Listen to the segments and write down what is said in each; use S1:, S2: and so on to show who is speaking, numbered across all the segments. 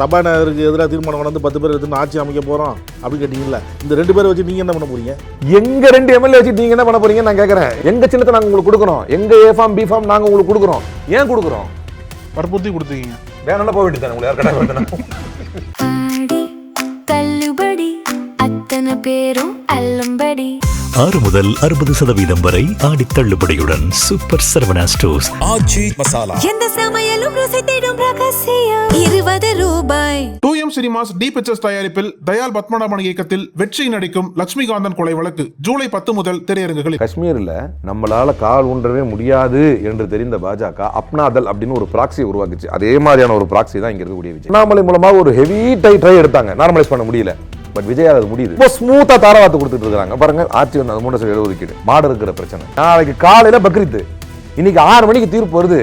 S1: சபாநாயகருக்கு எதிராக தீர்மானம் வந்து 10 பேர் எடுத்து ஆட்சி அமைக்க போகிறோம் அப்படின்னு கேட்டிங்களா? இந்த 2 பேரை வச்சு நீங்கள் என்ன பண்ண போறீங்க?
S2: எங்க 2 எம்எல்ஏ வச்சு நீங்க என்ன பண்ண போறீங்க நான் கேட்கறேன். எங்க சின்னத்தை நாங்கள் உங்களுக்கு கொடுக்குறோம், எங்க ஏ ஃபார்ம் பி ஃபார்ம் நாங்கள் உங்களுக்கு கொடுக்குறோம். ஏன் கொடுக்குறோம்?
S1: வற்புறுத்தி கொடுத்துருக்கீங்க.
S2: வேணும்னா போக வேண்டியது உங்களுக்கு யார் கடை வேணும்.
S3: தள்ளுபடி அத்தனை பேரும் அல்லம்படி
S4: 6 முதல் 60% வரை ஆடி தள்ளுபடியுடன் சூப்பர் சரவணா ஸ்டோர்ஸ்.
S5: ஆச்சி மசாலா
S3: எந்த சமையலும் ருசி தேடும் ரகசியம் 20 ரூபாய்.
S6: 2M சினிமாஸ் டி பிக்சர்ஸ் தயாரிப்பில் தயால் பத்மநாபன் இயக்கத்தில் வெற்றி நடிக்கும் லட்சுமிகாந்தன் கொலை வழக்கு ஜூலை 10 முதல் திரையரங்குகளில்.
S2: காஷ்மீர்ல நம்மளால கால் ஊன்றவே முடியாது என்று தெரிந்த பாஜக அப்னாதல் அப்படின்னு ஒரு ப்ராக்சி உருவாக்குச்சு. அதே மாதிரியான ஒரு ப்ராக்சி தான் இங்க இருக்கக்கூடிய விஜய். அண்ணாமலை மூலமா ஒரு ஹெவி ட்ரை எடுத்தாங்க, நார்மலைஸ் பண்ண முடியல. பட் விஜய் அது முடியுது. இப்போ ஸ்மூத்தா தாராவாத்து கொடுத்துட்டு இருக்காங்க பாருங்க. ஆட்சி வந்து 3 ஒதுக்கீடு மாடு இருக்கிற பிரச்சனை. நாளைக்கு காலையில பக்ரீத், இன்னைக்கு 6 மணிக்கு தீர்ப்பு வருது.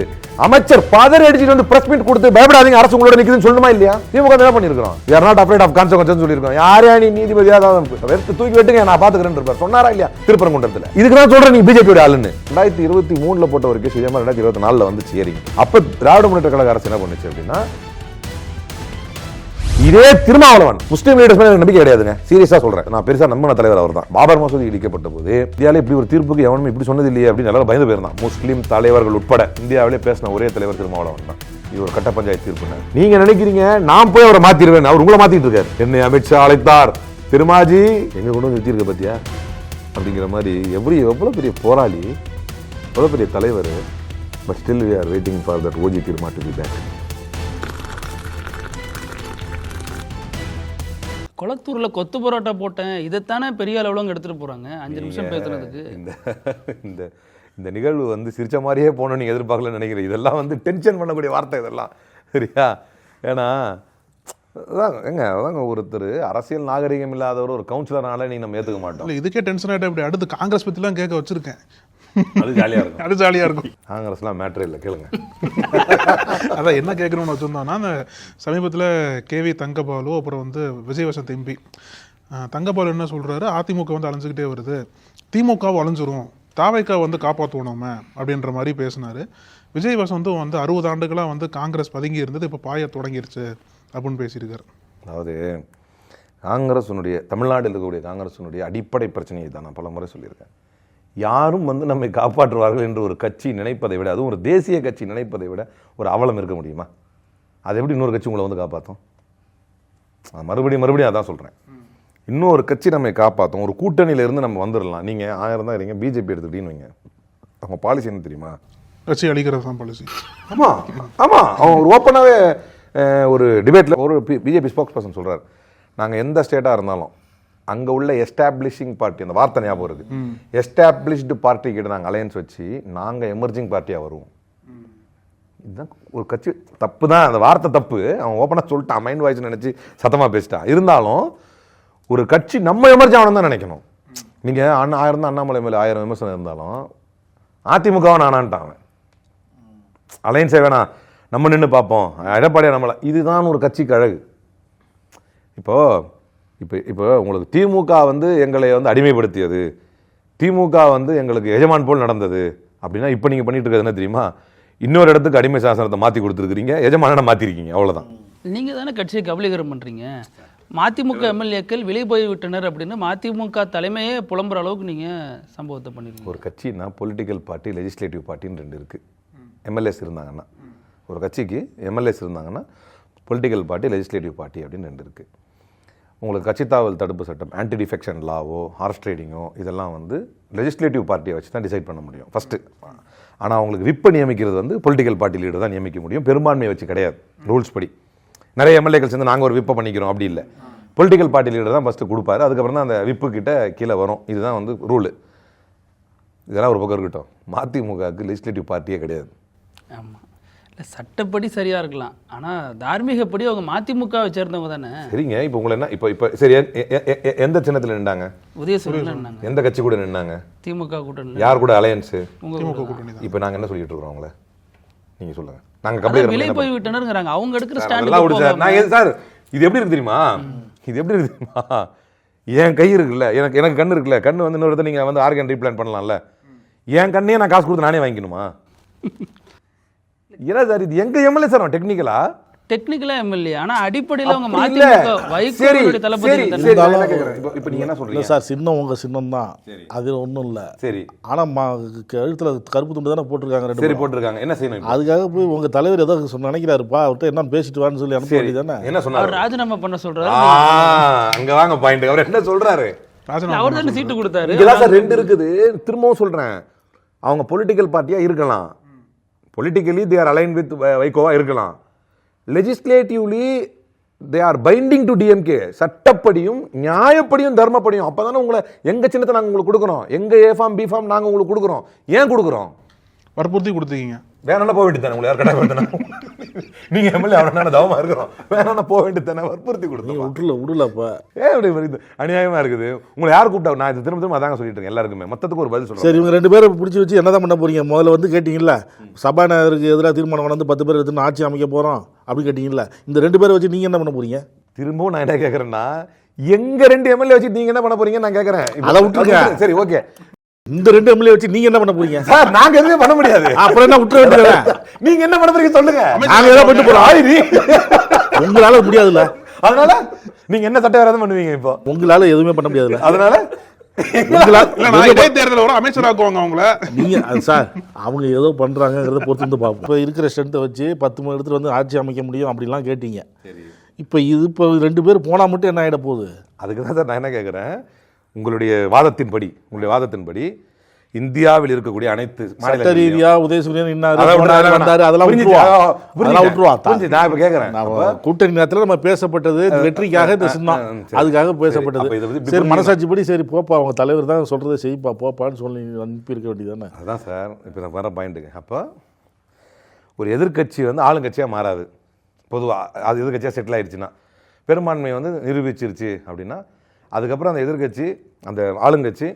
S2: அமைச்சர் பதறி அடிச்சுட்டு வந்து பிரஸ் மீட் கொடுத்து பயப்படாதீங்க அரசு உங்களோட நிக்குதுன்னு சொல்லணுமா இல்லையா? திமுக என்ன பண்ணிருக்கோம்? we are not afraid of consequences சொல்லிருக்கோம். யாரே நீ நீதிபதியா தான் தூக்கி வெட்டுங்க நான் பாத்துக்கிறேன்னு இருப்பார். சொன்னாரா இல்லையா திருப்பரங்குன்றத்துல? இதுக்கு தான் சொல்றேன் நீ பிஜேபியோட ஆளுன்னு. 2023 போட்ட ஒரு கேஸ் இதே மாதிரி 2024 வந்து சேரிங்க. அப்ப திராவிட முன்னேற்ற கழக அரசு என்ன பண்ணுச்சு அப்படின்னா, இதே திருமாவளவன் முஸ்லீம் லீடர்ஸ் மேல நம்பிக்கை கிடையாதுங்க. சீரியஸா சொல்றேன், நான் பெருசா நம்பின தலைவர் அவர் தான். பாபர் மசூதி இடிக்கப்பட்ட போது இந்தியாவிலே இப்படி ஒரு தீர்ப்புக்கு எவனும் இப்படி சொன்னது இல்லையே அப்படின்னு எல்லாரும் பயந்து போயிருந்தான். முஸ்லீம் தலைவர்கள் உட்பட இந்தியாவிலே பேசின ஒரே தலைவர் திருமாவளவன் தான். இது ஒரு கட்ட பஞ்சாயத்து தீர்ப்பு. நீங்க நினைக்கிறீங்க நான் போய் அவரை மாத்திடுவேன், அவர் உங்களை மாத்திட்டு இருக்காரு. என்னை அமித்ஷா அழைத்தார், திருமாஜி எங்க கொண்டு வந்து நிறுத்திருக்க பத்தியா அப்படிங்கிற மாதிரி. எவ்வளவு பெரிய போராளி, எவ்வளவு பெரிய தலைவர். But still we are waiting for that OG Thiruma to be back.
S7: கொளத்தூர்ல கொத்து பரோட்டா போட்டேன், இதைத்தானே பெரிய அளவுல எடுத்துட்டு போறாங்க 5 நிமிஷம் பேசுறதுக்கு.
S2: இந்த நிகழ்வு வந்து சிரிச்ச மாதிரியே போகணும்னு நீங்க எதிர்பார்க்கலன்னு நினைக்கிறேன். இதெல்லாம் வந்து டென்ஷன் பண்ணக்கூடிய வார்த்தை இதெல்லாம், சரியா? ஏன்னா அதாங்க ஒருத்தர் அரசியல் நாகரிகம் இல்லாதவர் ஒரு கவுன்சிலர்னால நீங்க நம்ம ஏத்துக்க மாட்டோம்.
S6: இதுக்கே டென்ஷன் ஆகிட்டு அப்படி அடுத்து காங்கிரஸ் பற்றிலாம் கேட்க வச்சிருக்கேன்.
S2: அது ஜாலியா இருக்கும்.
S6: அது ஜாலியா இருக்கும்.
S2: காங்கிரஸ்லாம் மேட்டர் இல்லை, கேளுங்க.
S6: அதான் என்ன கேட்கணும்னு வச்சிருந்தோம்னா, அந்த சமீபத்தில் கேவி தங்கபாலு அப்புறம் வந்து விஜய் வசந்த் எம்பி தங்கபாலு என்ன சொல்றாரு, அதிமுக வந்து அலைஞ்சுக்கிட்டே வருது, திமுகவும் அலைஞ்சிரும், தாவைக்கா வந்து காப்பாற்றுவோம் நம்ம அப்படின்ற மாதிரி பேசினாரு. விஜய் வசந்தும் வந்து 60 ஆண்டுகளாக வந்து காங்கிரஸ் பதுங்கி இருந்தது, இப்போ பாய தொடங்கிருச்சு அப்படின்னு பேசியிருக்காரு.
S2: அதாவது காங்கிரஸினுடைய தமிழ்நாட்டில் இருக்கக்கூடிய காங்கிரஸினுடைய அடிப்படை பிரச்சனையை தான் நான் பல முறை சொல்லியிருக்கேன். யாரும் வந்து நம்மை காப்பாற்றுவார்கள் என்று ஒரு கட்சி நினைப்பதை விட, அதுவும் ஒரு தேசிய கட்சி நினைப்பதை விட ஒரு அவலம் இருக்க முடியுமா? அது எப்படி இன்னொரு கட்சி உங்களை வந்து காப்பாற்றும்? மறுபடியும் அதான் சொல்கிறேன். இன்னொரு கட்சி நம்மை காப்பாற்றும், ஒரு கூட்டணியிலேருந்து நம்ம வந்துடலாம். நீங்கள் 1000 தான் இருங்க, பிஜேபி எடுத்துக்கிட்டீங்கன்னு வைங்க, அவங்க பாலிசி என்ன தெரியுமா?
S6: கட்சி அழிக்கிறது தான் பாலிசி.
S2: ஆமாம், அவங்க ஒரு ஓப்பனாகவே ஒரு டிபேட்டில் ஒரு பிஜேபி ஸ்போக்ஸ் பர்சன் சொல்கிறார், நாங்கள் எந்த ஸ்டேட்டாக இருந்தாலும் அங்கே உள்ள எஸ்டாப்ளிஷிங் பார்ட்டி, அந்த வார்த்தை ஞாபகம் இருக்குது, எஸ்டாப்ளிஷ்டு பார்ட்டி கிட்ட நாங்கள் அலையன்ஸ் வச்சு நாங்கள் எமர்ஜிங் பார்ட்டியாக வருவோம். இதுதான் ஒரு கட்சி. தப்பு தான், அந்த வார்த்தை தப்பு. அவன் ஓப்பனாக சொல்லிட்டான், மைண்ட் வாய்ஸ் நினச்சி சத்தமாக பேசிட்டான். இருந்தாலும் ஒரு கட்சி நம்ம எமர்ஜி ஆகணும் தான் நினைக்கணும். நீங்கள் 1000 தான் அண்ணாமலை மேலே 1000 விமர்சனம் இருந்தாலும் அதிமுகவும் நானான்ட்டான் அவன். அலையன்ஸே வேணாம், நம்ம நின்று பார்ப்போம், எடப்பாடியா நம்மள. இதுதான் ஒரு கட்சிக்கு அழகு. இப்போ உங்களுக்கு திமுக வந்து எங்களை வந்து அடிமைப்படுத்தியது, திமுக வந்து எங்களுக்கு எஜமான் போல் நடந்தது அப்படின்னா, இப்போ நீங்கள் பண்ணிட்டு இருக்கிறது என்ன தெரியுமா? இன்னொரு இடத்துக்கு அடிமை சாசனத்தை மாற்றி கொடுத்துருக்கீங்க, எஜமான மாற்றிருக்கீங்க, அவ்வளோதான்.
S7: நீங்கள் தானே கட்சியை கபலீகரம் பண்ணுறீங்க. மதிமுக எம்எல்ஏக்கள் வெளியே போய் விட்டனர் அப்படின்னு மதிமுக தலைமையே புலம்புற அளவுக்கு நீங்கள் சம்பவத்தை பண்ணிருக்கீங்க.
S2: ஒரு கட்சின்னா பொலிட்டிக்கல் பார்ட்டி, லெஜிஸ்லேட்டிவ் பார்ட்டின்னு 2 இருக்குது. எம்எல்ஏஸ் இருந்தாங்கன்னா, ஒரு கட்சிக்கு எம்எல்ஏஸ் இருந்தாங்கன்னா பொலிட்டிக்கல் பார்ட்டி, லெஜிஸ்லேட்டிவ் பார்ட்டி அப்படின்னு 2 இருக்குது. உங்களுக்கு கட்சித்தாவல் தடுப்பு சட்டம், ஆன்டி டிஃபெக்ஷன் லாவோ, ஹார்ஸ் ட்ரேடிங்கோ, இதெல்லாம் வந்து லெஜிஸ்லேட்டிவ் பார்ட்டியை வச்சு தான் டிசைட் பண்ண முடியும் ஃபஸ்ட்டு. ஆனால் அவங்களுக்கு விப்பை நியமிக்கிறது வந்து பொலிட்டிக்கல் பார்ட்டி லீடர் தான் நியமிக்க முடியும், பெரும்பான்மையை வச்சு கிடையாது. ரூல்ஸ் படி நிறைய எம்எல்ஏக்கள் சேர்ந்து நாங்கள் ஒரு விப்பை பண்ணிக்கிறோம் அப்படி இல்லை. பொலிட்டிக்கல் பார்ட்டி லீடர் தான் ஃபஸ்ட்டு கொடுப்பாரு, அதுக்கப்புறம் தான் அந்த விப்பு கிட்ட கீழே வரும். இதுதான் வந்து ரூலு. இதெல்லாம் ஒரு பக்கம் இருக்கட்டும். மதிமுகவுக்கு லெஜிஸ்லேட்டிவ் பார்ட்டியே கிடையாது.
S7: ஆமாம், இல்லை சட்டப்படி சரியாக இருக்கலாம், ஆனால் தார்மீகப்படி அவங்க மதிமுகவை சேர்ந்தவங்க தானே.
S2: சரிங்க, இப்போ உங்களை என்ன இப்போ சரி எந்த சின்னத்தில் நின்றாங்க?
S7: உதயசூரியன் நின்னாங்க.
S2: எந்த கட்சி கூட நின்னாங்க?
S7: திமுக கூட்டணி.
S2: யார் கூட அலையன்ஸு?
S6: திமுக கூட்டணி.
S2: இப்போ நாங்கள் என்ன சொல்லிட்டு இருக்கிறோம் அவங்கள? நீங்கள் சொல்லுங்கள். நாங்கள்
S7: விலை போய் விட்டனருங்கிறாங்க, அவங்க எடுக்கிற ஸ்டாண்ட்.
S2: சார் இது எப்படி இருக்கு தெரியுமா? இது எப்படி இருக்கு தெரியுமா? என் கை இருக்குல்ல, எனக்கு கண்ணு இருக்குல்ல, கண்ணு வந்து இன்னொரு இடத்துல நீங்கள் வந்து ஆர்கன் ரீப்ளான் பண்ணலாம்ல, என் கண்ணையே நான் காசு கொடுத்து நானே வாங்கிக்கணுமா? ஏன்னா சார் இது எங்க எம்எல்ஏ சார் டெக்னிக்கலா
S7: டெக்னிக்கலா எம்எல்ஏ, ஆனா அடிப்படையில அவங்க
S2: அப்படி இல்ல.
S7: மதிமுக வைகோலுடைய தளபதி
S2: சரி,
S7: தானே.
S2: சரி, நான் என்ன கேக்குறேன்? இப்ப நீங்க என்ன
S1: இல்லை
S2: சொல்றீங்க?
S1: சார், சின்னம் உங்கள் சின்னம் தான், அது ஒன்றும் இல்லை.
S2: சரி
S1: ஆனால் கழுத்தில் கருப்பு துண்டு தானே போட்டிருக்காங்க ரெண்டு
S2: சரி
S1: பேரும்.
S2: போட்டிருக்காங்க, என்ன செய்யணும் இப்போ?
S1: அதுக்காக போய் உங்கள் தலைவர் ஏதோ நினைக்கிறாருப்பா, அவர்கிட்ட என்ன பேசிட்டு வான்னு சொல்லி அனுப்ப
S2: சரி
S1: வேண்டியதானே.
S2: என்ன
S7: அவர்
S2: சொன்னாரு?
S7: ராஜினாமா பண்ண சொல்றாரு.
S2: அங்க வாங்க பாயிண்ட். அவர் என்ன சொல்றாரு?
S7: அவர் தானே சீட்டு கொடுத்தாரு.
S2: இங்கதான் சார் ரெண்டு இருக்குது. திரும்பவும் சொல்றேன், அவங்க பொலிட்டிக்கல் பார்ட்டியா இருக்கலாம், politically they are align with வைகோவா இருக்கலாம், legislatively they are binding to DMK. சட்டப்படியும் நியாயப்படியும் தர்மப்படியும். அப்பதானே உங்களை எங்க சின்னத்தை நாங்க உங்களுக்கு கொடுக்குறோம், எங்க ஏ ஃபார்ம் பி ஃபார்ம் நாங்க உங்களுக்கு கொடுக்குறோம். ஏன் கொடுக்குறோம்?
S6: வற்புறுத்தி கொடுத்தீங்க.
S2: வேணா போக வேண்டியது தானே, உங்களை யார் கடை நீங்க எம்எல்ஏ அவ்வளோ தவமா இருக்கிறோம், வேணா போக வேண்டியது தானே, வற்புறுத்தி கொடுத்தோம்.
S1: விடலப்பா.
S2: அப்படி வருது, அநியாயமா இருக்குது. உங்களை யார் கூப்பிட்டா? நான் இது திரும்ப திரும்ப அதாங்க சொல்லிட்டு இருக்கேன் எல்லாருக்குமே. மொத்தத்துக்கு ஒரு பதில் சொல்றேன்.
S1: சரி, இவங்க ரெண்டு பேரும் பிடிச்சி வச்சு என்னதான் பண்ண போறீங்க? முதல்ல வந்து கேட்டீங்கல்ல, சபாநாயகருக்கு எதிராக தீர்மானம் வந்து 10 பேர் எடுத்துன்னு ஆட்சி அமைக்க போறோம் அப்படின்னு கேட்டீங்கல்ல, இந்த ரெண்டு பேரை வச்சு நீங்க என்ன பண்ண போறீங்க?
S2: திரும்பவும் நான் என்ன கேட்கறேன்னா, எங்க 2 எம்எல்ஏ வச்சு நீங்க என்ன பண்ண போறீங்க நான் கேட்கறேன்.
S1: அதை விட்டுருங்க.
S2: சரி ஓகே,
S1: இந்த 2 எம்எல்ஏ வச்சு நீங்க என்ன பண்ண போறீங்க?
S2: சார் நாங்க எதுவுமே பண்ண முடியாது.
S1: அப்புறம் என்ன விட்டுற வேண்டியது?
S2: நீங்க என்ன பண்ண போறீங்க சொல்லுங்க.
S1: நாங்க ஏதாவது பண்ணிட்டு போறோம். உங்களால முடியாதுல்ல,
S2: அதனால நீங்க என்ன சட்ட வேற பண்ணுவீங்க இப்போ?
S1: உங்களால எதுவுமே பண்ண முடியாதுல்ல.
S2: அதனால
S6: இடைத்தேர்தல் வர அமைச்சராக்குவாங்க அவங்கள.
S1: நீங்க சார், அவங்க ஏதோ பண்றாங்கிறத பொறுத்து வந்து பார்ப்போம். இப்போ இருக்கிற ஸ்ட்ரென்த்தை வச்சு 10 இடத்துல வந்து ஆட்சி அமைக்க முடியும் அப்படிலாம் கேட்டீங்க. இப்போ இப்போ 2 பேர் போனா மட்டும் என்ன ஆகிட போகுது?
S2: அதுக்கு தான் சார் நான் என்ன கேட்குறேன், உங்களுடைய வாதத்தின்படி இந்தியாவில் இருக்கக்கூடிய அனைத்து
S1: சட்ட ரீதியா உதயசூரியன் இன்னாரு
S2: அதெல்லாம்
S1: போனாரு, வந்தாரு, அதெல்லாம் விட்டுருவா. அதெல்லாம் விட்டுருவா.
S2: நான் இப்ப கேட்கறேன்,
S1: கூட்டணி நேரத்தில் நம்ம பேசப்பட்டது வெற்றிக்காக இந்த சின்னம், அதுக்காக பேசப்பட்டது. சரி, மனசாட்சிப்படி சரி போப்பா, அவங்க தலைவர் தான் சொல்றதை செய்ப்பா போப்பான்னு சொல்லி அனுப்பி இருக்க வேண்டியதானே.
S2: அதுதான் சார் இப்போ நான் வர பாயிண்ட்டுங்க. அப்போ ஒரு எதிர்க்கட்சி வந்து ஆளுங்கட்சியாக மாறாது. பொதுவாக அது எதிர்க்கட்சியாக செட்டில் ஆயிடுச்சுன்னா, பெரும்பான்மை வந்து நிரூபிச்சிருச்சு அப்படின்னா, அதுக்கப்புறம் அந்த எதிர்க்கட்சி, அந்த ஆளுங்கட்சி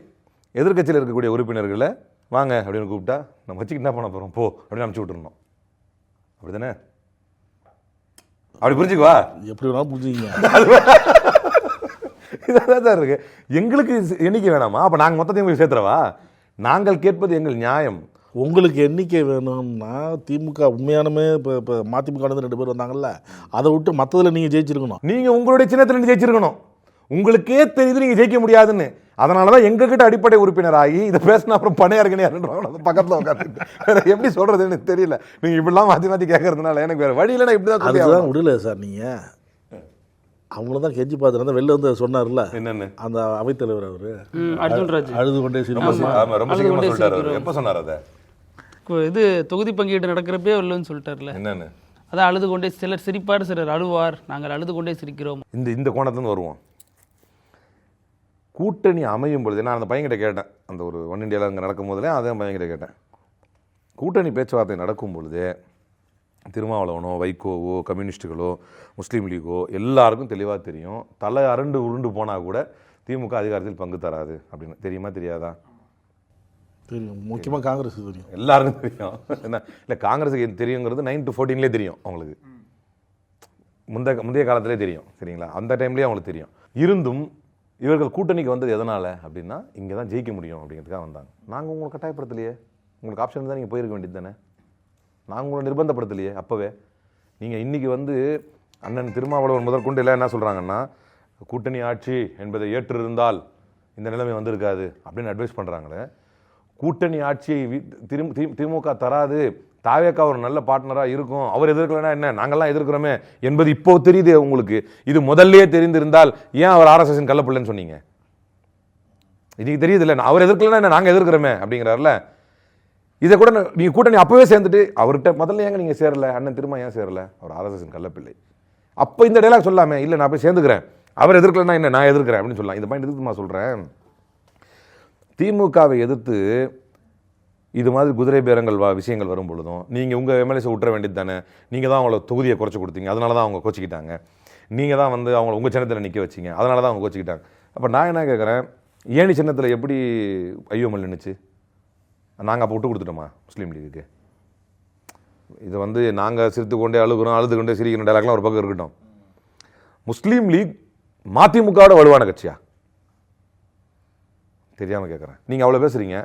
S2: எதிர்க்கட்சியில் இருக்கக்கூடிய உறுப்பினர்களை வாங்க அப்படின்னு கூப்பிட்டா, நம்ம வச்சுக்கிட்டு என்ன பண்ண போகிறோம் போ அப்படின்னு அனுப்பிச்சி விட்டுருந்தோம். அப்படி தானே? அப்படி புரிஞ்சுக்குவா?
S1: எப்படி வேணாலும் புரிஞ்சுக்கிங்க.
S2: இதான் சார் இருக்கு. எங்களுக்கு எண்ணிக்கை வேணாமா? அப்போ நாங்கள் மொத்தத்தையும் போய் சேர்த்துறவா? நாங்கள் கேட்பது எங்கள் நியாயம்.
S1: உங்களுக்கு எண்ணிக்கை வேணும்னா திமுக உண்மையானமே இப்போ மதிமுக 2 பேர் வந்தாங்கல்ல, அதை விட்டு மற்றதில் நீங்கள் ஜெயிச்சிருக்கணும்.
S2: நீங்கள் உங்களுடைய சின்னத்தில் ஜெயிச்சிருக்கணும். உங்களுக்கே தெரியுது நீங்கள் ஜெயிக்க முடியாதுன்னு. அதனால தான் எங்ககிட்ட அடிப்படை உறுப்பினராகி இதை பேசினா அப்புறம் பணையா இருக்கணும் பக்கத்தில் உட்காந்து எப்படி சொல்கிறது எனக்கு தெரியல. நீங்கள் இப்படிலாம் மாற்றி கேட்கறதுனால எனக்கு வேறு வழி இல்லைன்னா இப்படி தான்.
S1: அதுதான் விடல சார். நீங்கள் அவங்கள தான் கெஞ்சி பார்த்துருந்தா வெளில வந்து சொன்னார்ல
S2: என்னன்னு,
S1: அந்த அவைத்தலைவர் அவர்
S7: அர்ஜுன்ராஜ்
S1: அழுது கொண்டே
S2: ரொம்ப சீக்கிரமாக சொல்லிட்டாரு. எப்போ சொன்னார் அதை?
S7: இது தொகுதி பங்கீடு நடக்கிறப்பே வரலன்னு சொல்லிட்டார்ல.
S2: என்னன்னு?
S7: அதான் அழுது கொண்டே, சிலர் சிரிப்பார், சிலர் அழுவார், நாங்கள் அழுது கொண்டே சிரிக்கிறோம்.
S2: இந்த கோணத்துலேருந்து வருவோம். கூட்டணி அமையும் பொழுது நான் அந்த பையன்கிட்ட கேட்டேன், அந்த ஒரு ஒன் இண்டியாவில் அங்கே நடக்கும் போதுலே அதே பையன்கிட்ட கேட்டேன், கூட்டணி பேச்சுவார்த்தை நடக்கும் பொழுது திருமாவளவனோ வைகோவோ கம்யூனிஸ்ட்டுகளோ முஸ்லீம் லீகோ எல்லாருக்கும் தெளிவாக தெரியும், தலை அரண்டு உருண்டு போனால் கூட திமுக அதிகாரத்தில் பங்கு தராது அப்படின்னு. தெரியுமா தெரியாதா?
S1: தெரியும். முக்கியமாக காங்கிரஸ் தெரியும்,
S2: எல்லாருக்கும் தெரியும். என்ன இல்லை, காங்கிரஸுக்கு தெரியுங்கிறது 9 to 14 தெரியும் அவங்களுக்கு, முந்தைய காலத்திலே தெரியும். சரிங்களா? அந்த டைம்லேயே அவங்களுக்கு தெரியும். இருந்தும் இவர்கள் கூட்டணிக்கு வந்தது எதனால் அப்படின்னா, இங்கே தான் ஜெயிக்க முடியும் அப்படிங்கிறதுக்காக வந்தாங்க. நாங்கள் உங்களை கட்டாயப்படுத்தலையே, உங்களுக்கு ஆப்ஷன் தான் நீங்கள் போயிருக்க வேண்டியது தானே. நாங்கள் உங்களை நிர்பந்தப்படுத்தலையே அப்போவே. நீங்கள் இன்றைக்கி வந்து அண்ணன் திருமாவளவன் முதற்கொண்டு எல்லாம் என்ன சொல்கிறாங்கன்னா, கூட்டணி ஆட்சி என்பதை ஏற்றிருந்தால் இந்த நிலைமை வந்திருக்காது அப்படின்னு அட்வைஸ் பண்ணுறாங்களே. கூட்டணி ஆட்சியை திமுக தராது, தாவேக்கா ஒரு நல்ல பார்ட்னராக இருக்கும், அவர் எதிர்க்கலன்னா என்ன, நாங்கள்லாம் எதிர்க்கிறோமே என்பது இப்போ தெரியுது உங்களுக்கு. இது முதல்லையே தெரிந்திருந்தால் ஏன் அவர் ஆர்எஸ்எஸ் கள்ளப்பிள்ளைன்னு சொன்னீங்க? இன்னைக்கு தெரியுது இல்லை, அவர் எதிர்க்கலன்னா என்ன, நாங்கள் எதிர்க்கிறோமே அப்படிங்கிறாருல. இதை கூட நீங்கள் கூட்டணி அப்போவே சேர்ந்துட்டு அவர்கிட்ட முதல்ல ஏங்க நீங்கள் சேரலை, அண்ணன் திரும்ப ஏன் சேரலை, அவர் ஆர்எஸ்எஸ் கள்ளப்பிள்ளை. அப்போ இந்த டைலாக் சொல்லாமே, இல்லை நான் போய் சேர்ந்துக்கிறேன், அவர் எதிர்க்கலன்னா என்ன, நான் எதிர்க்கிறேன் அப்படின்னு சொல்லலாம். இந்த பாயிண்ட் எதுக்கு நான் சொல்கிறேன், திமுகவை எதிர்த்து இது மாதிரி குதிரை பேரங்கள் விஷயங்கள் வரும் பொழுதும் நீங்கள் உங்கள் எம்எல்ஏஸை விட்டுற வேண்டியது தானே. நீங்கள் தான் அவங்கள தொகுதியை குறைச்சி கொடுத்தீங்க, அதனால தான் அவங்க கோச்சிக்கிட்டாங்க. நீங்கள் தான் வந்து அவங்கள உங்கள் சின்னத்தில் நிற்க வச்சிங்க, அதனால தான் அவங்க கோச்சிக்கிட்டாங்க. அப்போ நான் என்ன கேட்குறேன், ஏணி சின்னத்தில் எப்படி ஐயோமல் நின்றுச்சு? நாங்கள் அப்போ விட்டு கொடுத்துட்டோமா முஸ்லீம் லீகுக்கு? இதை வந்து நாங்கள் சிரித்து கொண்டே அழுகுறோம், அழுது கொண்டே சிரிக்கிற டைலாக்லாம் ஒரு பக்கம் இருக்கட்டும். முஸ்லீம் லீக் மதிமுகவோட வலுவான கட்சியா? தெரியாமல் கேட்குறேன். நீங்கள் அவ்வளோ பேசுகிறீங்க.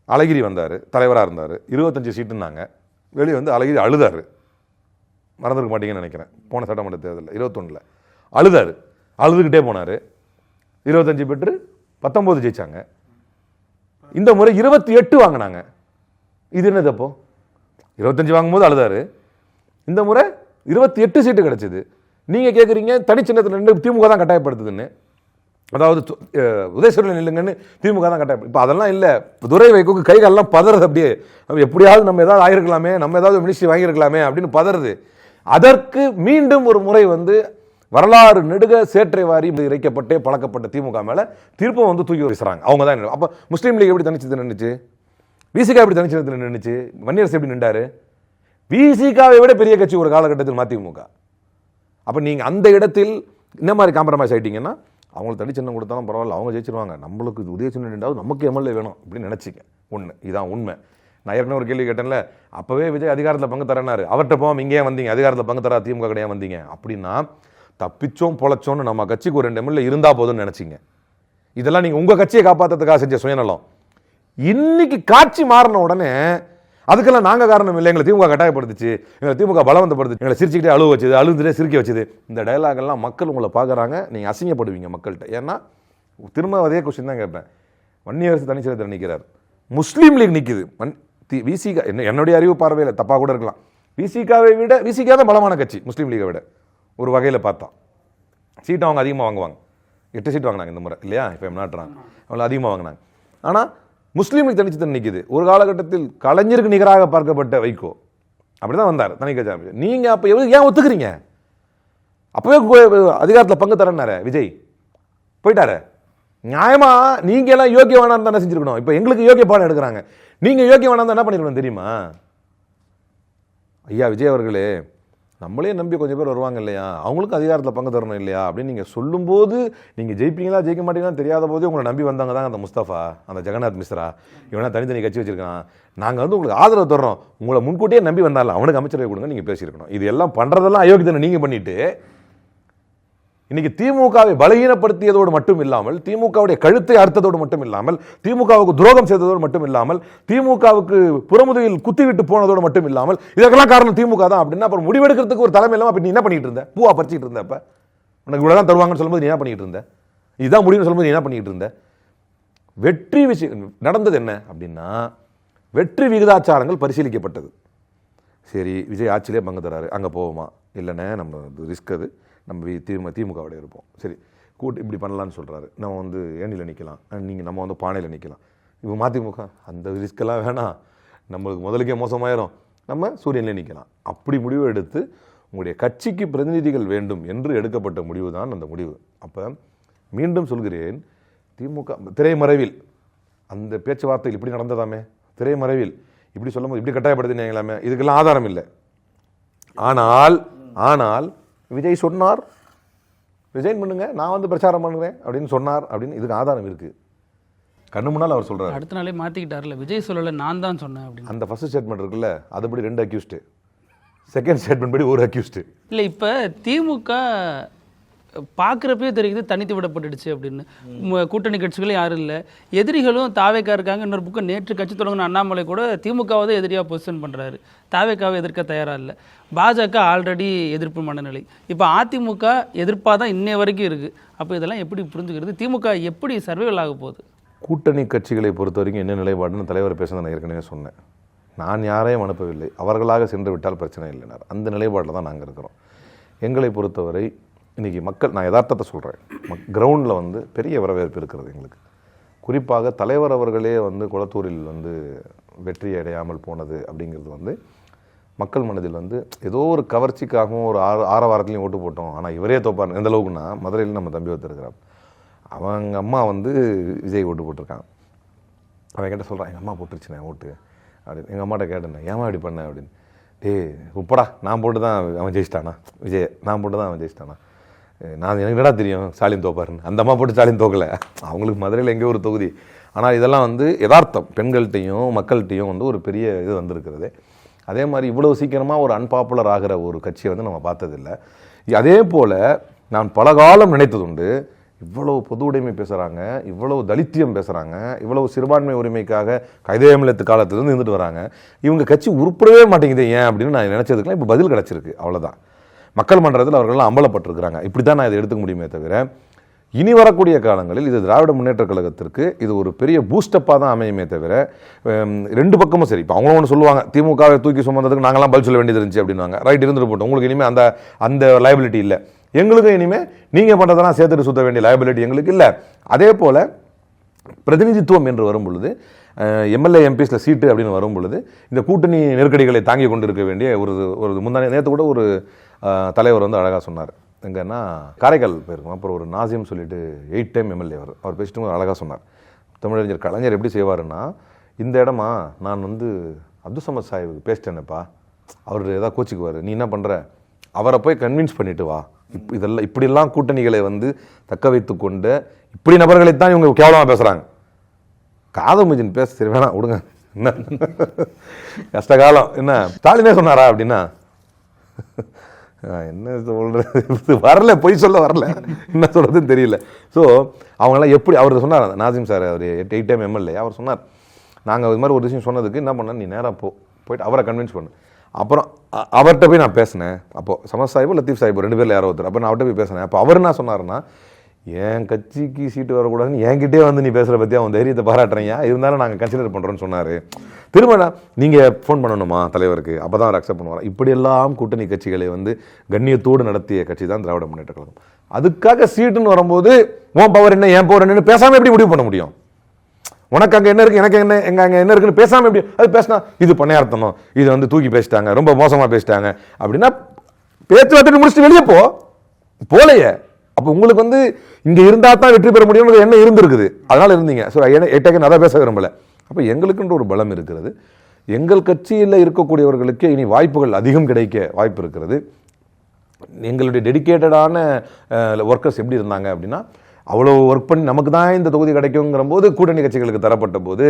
S2: அழகிரி வந்தார், தலைவராக இருந்தார், 25 சீட்டுன்னாங்க. வெளியே வந்து அழகிரி அழுதார், மறந்துருக்க மாட்டீங்கன்னு நினைக்கிறேன். போன சட்டமன்ற தேர்தலில் 21 அழுதாரு, அழுதுகிட்டே போனார். 25 பெற்று 19 ஜெயிச்சாங்க. இந்த முறை 28 வாங்கினாங்க. இது என்னது? அப்போ 25 வாங்கும்போது அழுதாரு, இந்த முறை 28 சீட்டு கிடைச்சது. நீங்க கேட்குறீங்க தனிச்சின்னத்தில் நின்று திமுக தான் கட்டாயப்படுத்துதுன்னு. அதாவது உதயசூரியன் இல்லைங்கன்னு திமுக தான் கட்டாயம். இப்போ அதெல்லாம் இல்லை. துரை வைகோக்கு கைகாலெல்லாம் பதறது. அப்படியே எப்படியாவது நம்ம ஏதாவது ஆயிருக்கலாமே, நம்ம ஏதாவது மினிஸ்ட்ரி வாங்கியிருக்கலாமே அப்படின்னு பதறது. அதற்கு மீண்டும் ஒரு முறை வந்து வரலாறு நெடுக சேற்றை வாரி இறைக்கப்பட்டே பழக்கப்பட்ட திமுக மேல தீர்ப்பை வந்து தூக்கி வீசுறாங்க. அவங்க தான். அப்போ முஸ்லீம் லீக் எப்படி தனிச்சு நின்றுச்சு? விசிகா எப்படி தனிச்சு நின்றுச்சு? வன்னியரசு எப்படி நின்றாரு? விசிகாவை விட பெரிய கட்சி ஒரு காலகட்டத்தில் மதிமுக. அப்போ நீங்கள் அந்த இடத்தில் இந்த மாதிரி காம்ப்ரமைஸ் ஆகிட்டீங்கன்னா அவங்களுக்கு தனி சின்னம் கொடுத்தாலும் பரவாயில்ல, அவங்க ஜெயிச்சிருவாங்க, நம்மளுக்கு உதய சின்னம் நின்றாவது நமக்கு எம்எல்ஏ வேணும் அப்படின்னு நினச்சிக்க. ஒன்று இதான் உண்மை. நான் ஏற்கனவே ஒரு கேள்வி கேட்டேன்ல, அப்போவே விஜய் அதிகாரத்தில் பங்கு தரேன்னாரு. அவர்கிட்ட போகாம இங்கேயே வந்தீங்க, அதிகாரத்தில் பங்கு தரா திமுக கிடையாது வந்தீங்க அப்படின்னா தப்பிச்சோம் பொழைச்சோன்னு நம்ம கட்சிக்கு ஒரு 2 எம்எல்ஏ இருந்தால் போதும்னு நினச்சிங்க. இதெல்லாம் நீங்கள் உங்கள் கட்சியை காப்பாற்றுறதுக்காக செஞ்ச சுயநலம். இன்னைக்கு காட்சி மாறின உடனே அதுக்கெல்லாம் நாங்கள் காரணம் இல்லை, எங்களை திமுக கட்டாயப்படுத்துச்சு, எங்களை திமுக பலவந்தப்படுத்துச்சு, எங்களை சிரிச்சுக்கிட்டே அழுவ வச்சது, அழுதுகிட்டே சிரிக்க வச்சது. இந்த டயலாகெல்லாம் மக்கள் உங்களை பார்க்குறாங்க, நீங்கள் அசிங்கப்படுவீங்க மக்கள்கிட்ட. ஏன்னா திரும்ப அதே கொஸ்டின் தான் கேட்பேன். வன்னியரசு தனிச்சின்னத்தில் நிற்கிறார், முஸ்லீம் லீக் நிற்குது. விசிகா என்னுடைய அறிவு பார்வையில் தப்பாக கூட இருக்கலாம், விசிகாவை விட விசிகா தான் பலமான கட்சி முஸ்லீம் லீகை விட. ஒரு வகையில் பார்த்தா சீட்டை அவங்க அதிகமாக வாங்குவாங்க. 8 சீட் வாங்கினாங்க இந்த முறை இல்லையா? இப்போ நாட்டுறாங்க அவ்வளோ அதிகமாக வாங்கினாங்க. ஆனால் முஸ்லீம் லீக் தனிச்சு தான் நிற்குது. ஒரு காலகட்டத்தில் கலைஞருக்கு நிகராக பார்க்கப்பட்ட வைகோ அப்படி தான் வந்தார் தனி கட்சி. நீங்கள் அப்போ ஏன் ஒத்துக்கிறீங்க? அப்போவே அதிகாரத்தில் பங்கு தரேன்னாரு விஜய், போயிட்டாரு. நியாயமா நீங்கள் எல்லாம் யோகிய வேணாம் தானே செஞ்சுருக்கணும். இப்போ எங்களுக்கு யோகிய பாடம் எடுக்கிறாங்க. நீங்கள் யோகிய வேணாம் தான் என்ன பண்ணிருக்கணும் தெரியுமா? ஐயா விஜய் அவர்களே, நம்மளே நம்பி கொஞ்சம் பேர் வருவாங்க இல்லையா, அவங்களுக்கும் அதிகாரத்தில் பங்கு தரணும் இல்லையா அப்படின்னு நீங்கள் சொல்லும்போது, நீங்கள் ஜெயிப்பீங்களா ஜெயிக்க மாட்டீங்களா தெரியாத போதே உங்களை நம்பி வந்தாங்க தான் அந்த முஸ்தபா, அந்த ஜெகநாத் மிஸ்ரா, இவனா தனித்தனி கட்சி வச்சிருக்கான், நாங்கள் வந்து உங்களுக்கு ஆதரவு தர்றோம், உங்களை முன்கூட்டியே நம்பி வந்தாலும் அவனுக்கு அமைச்சரவை கொடுங்க நீங்கள் பேசியிருக்கணும். இது எல்லாம் பண்ணுறதெல்லாம் அயோக்கியத்தனை நீங்கள் பண்ணிட்டு இன்னைக்கு திமுகவை பலகீனப்படுத்தியதோடு மட்டும் இல்லாமல், திமுகவுடைய கழுத்தை அறுத்ததோடு மட்டும் இல்லாமல், திமுகவுக்கு துரோகம் செய்ததோடு மட்டும் இல்லாமல், திமுகவுக்கு புறமுதுகில் குத்திவிட்டு போனதோடு மட்டும் இல்லாமல், இதற்கெல்லாம் காரணம் திமுக தான் அப்படின்னா அப்புறம் முடிவெடுக்கிறதுக்கு ஒரு தலைமை இல்லாமல் அப்படி நீ என்ன பண்ணிட்டு இருந்த? பூவா பறிச்சிட்டு இருந்த? அப்ப உனக்கு இவ்வளவுதான் தருவாங்கன்னு சொல்லும்போது நீ என்ன பண்ணிட்டு இருந்த? இதுதான் முடிவுன்னு சொல்லும்போது நீ என்ன பண்ணிட்டு இருந்த? வெற்றி விஷயம் நடந்தது என்ன அப்படின்னா, வெற்றி விகிதாச்சாரங்கள் பரிசீலிக்கப்பட்டது. சரி, விஜய் ஆட்சியிலே பங்கு தராரு, அங்கே போவோமா? இல்லைண்ணே, நம்ம ரிஸ்க், அது நம்ம திமுகவோட இருப்போம். சரி, கூட்டு இப்படி பண்ணலான்னு சொல்கிறாரு, நம்ம வந்து ஏணியில் நிற்கலாம், நம்ம வந்து பானையில் நிற்கலாம். இப்போ மதிமுக அந்த ரிஸ்க்கெல்லாம் வேணாம், நம்மளுக்கு முதலுக்கே மோசமாயிரும், நம்ம சூரியனில் நிற்கலாம். அப்படி முடிவு எடுத்து உங்களுடைய கட்சிக்கு பிரதிநிதிகள் வேண்டும் என்று எடுக்கப்பட்ட முடிவு தான் அந்த முடிவு. அப்போ மீண்டும் சொல்கிறேன், திமுக திரைமறைவில் அந்த பேச்சுவார்த்தையில் இப்படி நடந்ததாமே, திரைமறைவில் இப்படி சொல்லும்போது இப்படி கட்டாயப்படுத்தினீங்களாமே, இதுக்கெல்லாம் ஆதாரம் இல்லை. ஆனால் விஜய் சொன்னார், ரிசைன் பண்ணுங்க, நான் வந்து பிரச்சாரம் பண்ணுறேன் அப்படின்னு சொன்னார் அப்படின்னு இதுக்கு ஆதாரம் இருக்கு. கண்ணு முன்னால் அவர் சொல்றாரு.
S7: அடுத்த நாளே மாற்றிக்கிட்டார்ல, விஜய் சொல்லலை நான் தான் சொன்னேன் அப்படின்னு.
S2: அந்த ஃபர்ஸ்ட் ஸ்டேட்மெண்ட் இருக்குல்ல, அதுபடி 2 அக்யூஸ்டு, செகண்ட் ஸ்டேட்மெண்ட் படி 1 அக்யூஸ்டு.
S7: இல்லை, இப்போ திமுக பார்க்குறப்பே தெரியுது தனித்து விடப்பட்டுடுச்சு அப்படின்னு. கூட்டணி கட்சிகளும் யாரும் இல்லை, எதிரிகளும் தாவேக்கா இருக்காங்க. இன்னொரு பக்கம் நேற்று கட்சி தொடங்கின அண்ணாமலை கூட திமுகவை தான் எதிரியாக பொசிஷன் பண்ணுறாரு, தாவேக்காவை எதிர்க்க தயாராக இல்லை. பாஜக ஆல்ரெடி எதிர்ப்பு மனநிலை, இப்போ அதிமுக எதிர்ப்பாக தான் இன்னைய வரைக்கும் இருக்குது. அப்போ இதெல்லாம் எப்படி புரிஞ்சுக்கிறது? திமுக எப்படி சர்வைவல் ஆக போகுது?
S2: கூட்டணி கட்சிகளை பொறுத்த வரைக்கும் என்ன நிலைப்பாடுன்னு தலைவர் பேசுனதை நான் ஏற்கனவே சொன்னேன். நான் யாரையும் அனுப்பவில்லை, அவர்களாக சென்று விட்டால் பிரச்சனை இல்லைனார். அந்த நிலைப்பாட்டில் தான் நாங்கள் இருக்கிறோம். எங்களை பொறுத்தவரை இன்றைக்கி மக்கள், நான் யதார்த்தத்தை சொல்கிறேன், கிரவுண்டில் வந்து பெரிய வரவேற்பு இருக்கிறது எங்களுக்கு. குறிப்பாக தலைவர் அவர்களே வந்து குளத்தூரில் வந்து வெற்றி அடையாமல் போனது அப்படிங்கிறது வந்து மக்கள் மனதில் வந்து ஏதோ ஒரு கவர்ச்சிக்காகவும் ஒரு ஆரவாரத்துலையும் ஓட்டு போட்டோம், ஆனால் இவரே தோப்பார். எந்த அளவுக்குன்னா, மதுரையில் நம்ம தம்பி ஒருத்தருக்கிறார், அவங்க அம்மா வந்து விஜய் ஓட்டு போட்டிருக்காங்க. அவன் கிட்ட சொல்கிறான், எங்கள் அம்மா போட்டுருச்சுண்ணே ஓட்டு அப்படின்னு. எங்கள் அம்மாட்ட கேட்டேன், ஏமா இப்படி பண்ணேன் அப்படின்னு. உப்படா, நான் போட்டு தான் அவன் ஜெயிச்சிட்டானா, விஜய் நான் போட்டு தான் அவன் ஜெயிச்சிட்டானா, நான் எனக்கு என்னடா தெரியும் ஸ்டாலின் தோப்பாருன்னு. அந்த அம்மா போட்டு ஸ்டாலின் தோக்கலை, அவங்களுக்கு மதுரையில் எங்கேயோ ஒரு தொகுதி. ஆனால் இதெல்லாம் வந்து யதார்த்தம், பெண்கள்கிட்டையும் மக்கள்கிட்டையும் வந்து ஒரு பெரிய இது வந்திருக்கிறது. அதே மாதிரி இவ்வளோ சீக்கிரமாக ஒரு அன்பாப்புலர் ஆகிற ஒரு கட்சியை வந்து நம்ம பார்த்ததில்லை. அதே போல் நான் பல காலம் நினைத்ததுண்டு, இவ்வளவு பொது உடைமை பேசுகிறாங்க, இவ்வளவு தலித்தியம் பேசுகிறாங்க, இவ்வளவு சிறுபான்மை உரிமைக்காக கைதேயமில்லத்து காலத்துலேருந்து இருந்துட்டு வராங்க. இவங்க கட்சி உருப்படவே மாட்டேங்குது ஏன் அப்படின்னு நான் நினச்சதுக்கெல்லாம் இப்போ பதில் கிடச்சிருக்கு. அவ்வளோதான். மக்கள் மன்றத்தில் அவர்கள்லாம் அம்பலப்பட்டிருக்கிறாங்க. இப்படி தான் நான் இதை எடுத்துக்க முடியுமே தவிர, இனி வரக்கூடிய காலங்களில் இது திராவிட முன்னேற்ற கழகத்திற்கு இது ஒரு பெரிய பூஸ்டப்பாக தான் அமையுமே தவிர, ரெண்டு பக்கமும் சரி. இப்போ அவங்களும் ஒன்று சொல்லுவாங்க, திமுகவை தூக்கி சுமந்ததுக்கு நாங்களாம் பதில் சொல்ல வேண்டியது இருந்துச்சு அப்படின்வாங்க. ரைட், இருந்துட்டு போட்டோம், உங்களுக்கு இனிமேல் அந்த லைபிலிட்டி இல்லை. எங்களுக்கும் இனிமேல் நீங்கள் பண்ணுறதெல்லாம் சேர்த்துட்டு சுற்ற வேண்டிய லைபிலிட்டி எங்களுக்கு இல்லை. அதே போல் பிரதிநிதித்துவம் என்று வரும் பொழுது, எம்எல்ஏ எம்பிஸில் சீட்டு அப்படின்னு வரும் பொழுது, இந்த கூட்டணி நெருக்கடிகளை தாங்கி கொண்டு இருக்க வேண்டிய ஒரு முந்தானே நேற்று கூட ஒரு தலைவர் வந்து அழகாக சொன்னார். எங்கன்னா காரைக்கால் போயிருக்கோம். அப்புறம் ஒரு நாசிம் சொல்லிட்டு 8 டைம் எம்எல்ஏ அவர் பேசிட்டு அழகாக சொன்னார். தமிழறிஞர் கலைஞர் எப்படி செய்வாருன்னா, இந்த இடமா நான் வந்து அப்துல் சமத் சாஹிபுக்கு பேசிட்டேனப்பா, அவர் ஏதாவது கோச்சிக்குவார், நீ என்ன பண்ணுற, அவரை போய் கன்வின்ஸ் பண்ணிட்டு வா. இதெல்லாம் இப்படிலாம் கூட்டணிகளை வந்து தக்க வைத்து கொண்டு இப்படி நபர்களைத்தான் இவங்க கேவலமாக பேசுகிறாங்க. காதமுஜின் பேச சரி வேணாம் விடுங்க, என்ன கஷ்டகாலம், என்ன ஸ்டாலினே சொன்னாரா அப்படின்னா என்ன சொல்கிறது, வரல, பொய் சொல்ல வரல, என்ன சொல்கிறதுன்னு தெரியல. ஸோ அவங்களாம் எப்படி, அவர் சொன்னார் நாசிம் சார், அவர் 8 டைம் எம்எல்ஏ, அவர் சொன்னார், நாங்கள் இது மாதிரி ஒரு விஷயம் சொன்னதுக்கு என்ன பண்ணேன், நீ நேராக போயிட்டு அவரை கன்வின்ஸ் பண்ணு. அப்புறம் அவர்கிட்ட போய் நான் பேசினேன். அப்போது சமத் சாஹிபோ லத்தீப் சாஹிபோ 2 பேரில் யாரோ ஒருத்தர். அப்போ நான் அவர்கிட்ட போய் பேசினேன். அப்போ அவர் என்ன சொன்னார்னா, என் கட்சிக்கு சீட்டு வரக்கூடாதுன்னு என்கிட்டே வந்து நீ பேசுகிற பற்றி அவன் தைரியத்தை பாராட்டுறீங்க, இருந்தாலும் நாங்கள் கன்சிடர் பண்ணுறோன்னு சொன்னார். திரும்ப நீங்கள் ஃபோன் பண்ணணுமா தலைவருக்கு, அப்போ தான் அவர் அக்செப்ட் பண்ணுவார். இப்படியெல்லாம் கூட்டணி கட்சிகளை வந்து கண்ணியத்தோடு நடத்திய கட்சி தான் திராவிட முன்னேற்ற கழகம். அதுக்காக சீட்டுன்னு வரும்போது உன் பவர் என்ன என் பவர் என்னன்னு பேசாமல் எப்படி முடிவு பண்ண முடியும்? உனக்கு அங்கே என்ன இருக்குது, எனக்கு அங்கே என்ன இருக்குன்னு பேசாமல் எப்படி, அது பேசினா இது பண்ணையார்த்தணும், இது வந்து தூக்கி பேசிட்டாங்க, ரொம்ப மோசமாக பேசிட்டாங்க அப்படின்னா பேச்சுவார்த்தை முடிச்சுட்டு வெளியே போலையே. அப்போ உங்களுக்கு வந்து இங்கே இருந்தால் தான் வெற்றி பெற முடியும்னு என்ன இருந்திருக்குது, அதனால் இருந்தீங்க. ஸோ எட்டக்கு நான் பேச விரும்பலை. அப்போ எங்களுக்குன்ற ஒரு பலம் இருக்கிறது. எங்கள் கட்சியில் இருக்கக்கூடியவர்களுக்கு இனி வாய்ப்புகள் அதிகம் கிடைக்க வாய்ப்பு இருக்கிறது. எங்களுடைய டெடிக்கேட்டடான ஒர்க்கர்ஸ் எப்படி இருந்தாங்க அப்படின்னா, அவ்வளோ ஒர்க் பண்ணி நமக்கு தான் இந்த தொகுதி கிடைக்குங்கிற போது கூட்டணி கட்சிகளுக்கு தரப்பட்ட போது